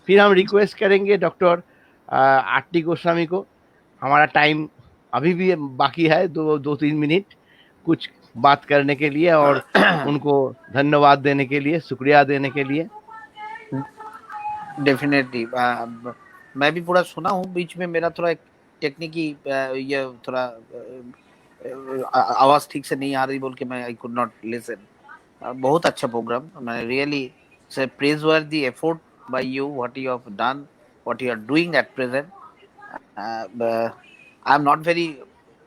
फिर हम रिक्वेस्ट करेंगे डॉक्टर आरती गोस्वामी को। हमारा टाइम अभी भी बाकी है, 2-3 मिनट, कुछ बात करने के लिए और उनको धन्यवाद देने के लिए, शुक्रिया देने के लिए। डेफिनेटली मैं भी पूरा सुना हूँ, बीच में मेरा थोड़ा टेक्निकी ये थोड़ा आवाज ठीक से नहीं आ रही बोल के मैं आई कुड नॉट लिसन। बहुत अच्छा प्रोग्राम, मैं really say praiseworthy effort by you, what you have done, what you are doing at present. I am not very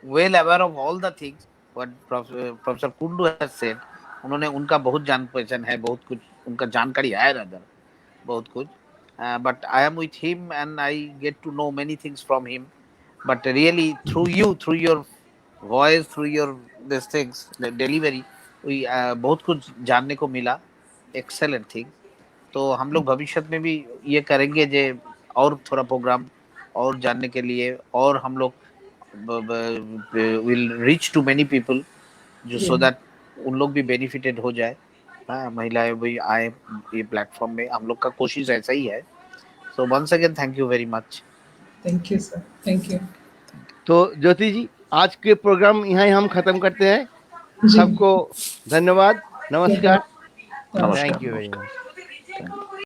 well aware of all the things what professor Kundu has said. उन्होंने उनका बहुत जान पहचान है, बहुत कुछ उनका जानकारी है रादर, बहुत कुछ। But I am with him and I get to know many things from him. But really, through you, through your voice, through your these things, the delivery, we बहुत कुछ जानने को मिला। Excellent thing. तो हम लोग भविष्य में भी ये करेंगे जे और थोड़ा प्रोग्राम और जानने के लिए, और हम लोग will reach to many people जो so that उन लोग भी बेनिफिटेड हो जाए। हाँ, महिलाएं भी आए ये प्लेटफॉर्म में, हम लोग का कोशिश ऐसा ही है। So once again thank you very much. Thank you sir, thank you. तो ज्योति जी, आज के प्रोग्राम यहाँ ही हम खत्म करते हैं। जी। सबको धन्यवाद, नमस्कार, नमस्कार। Thank you very much.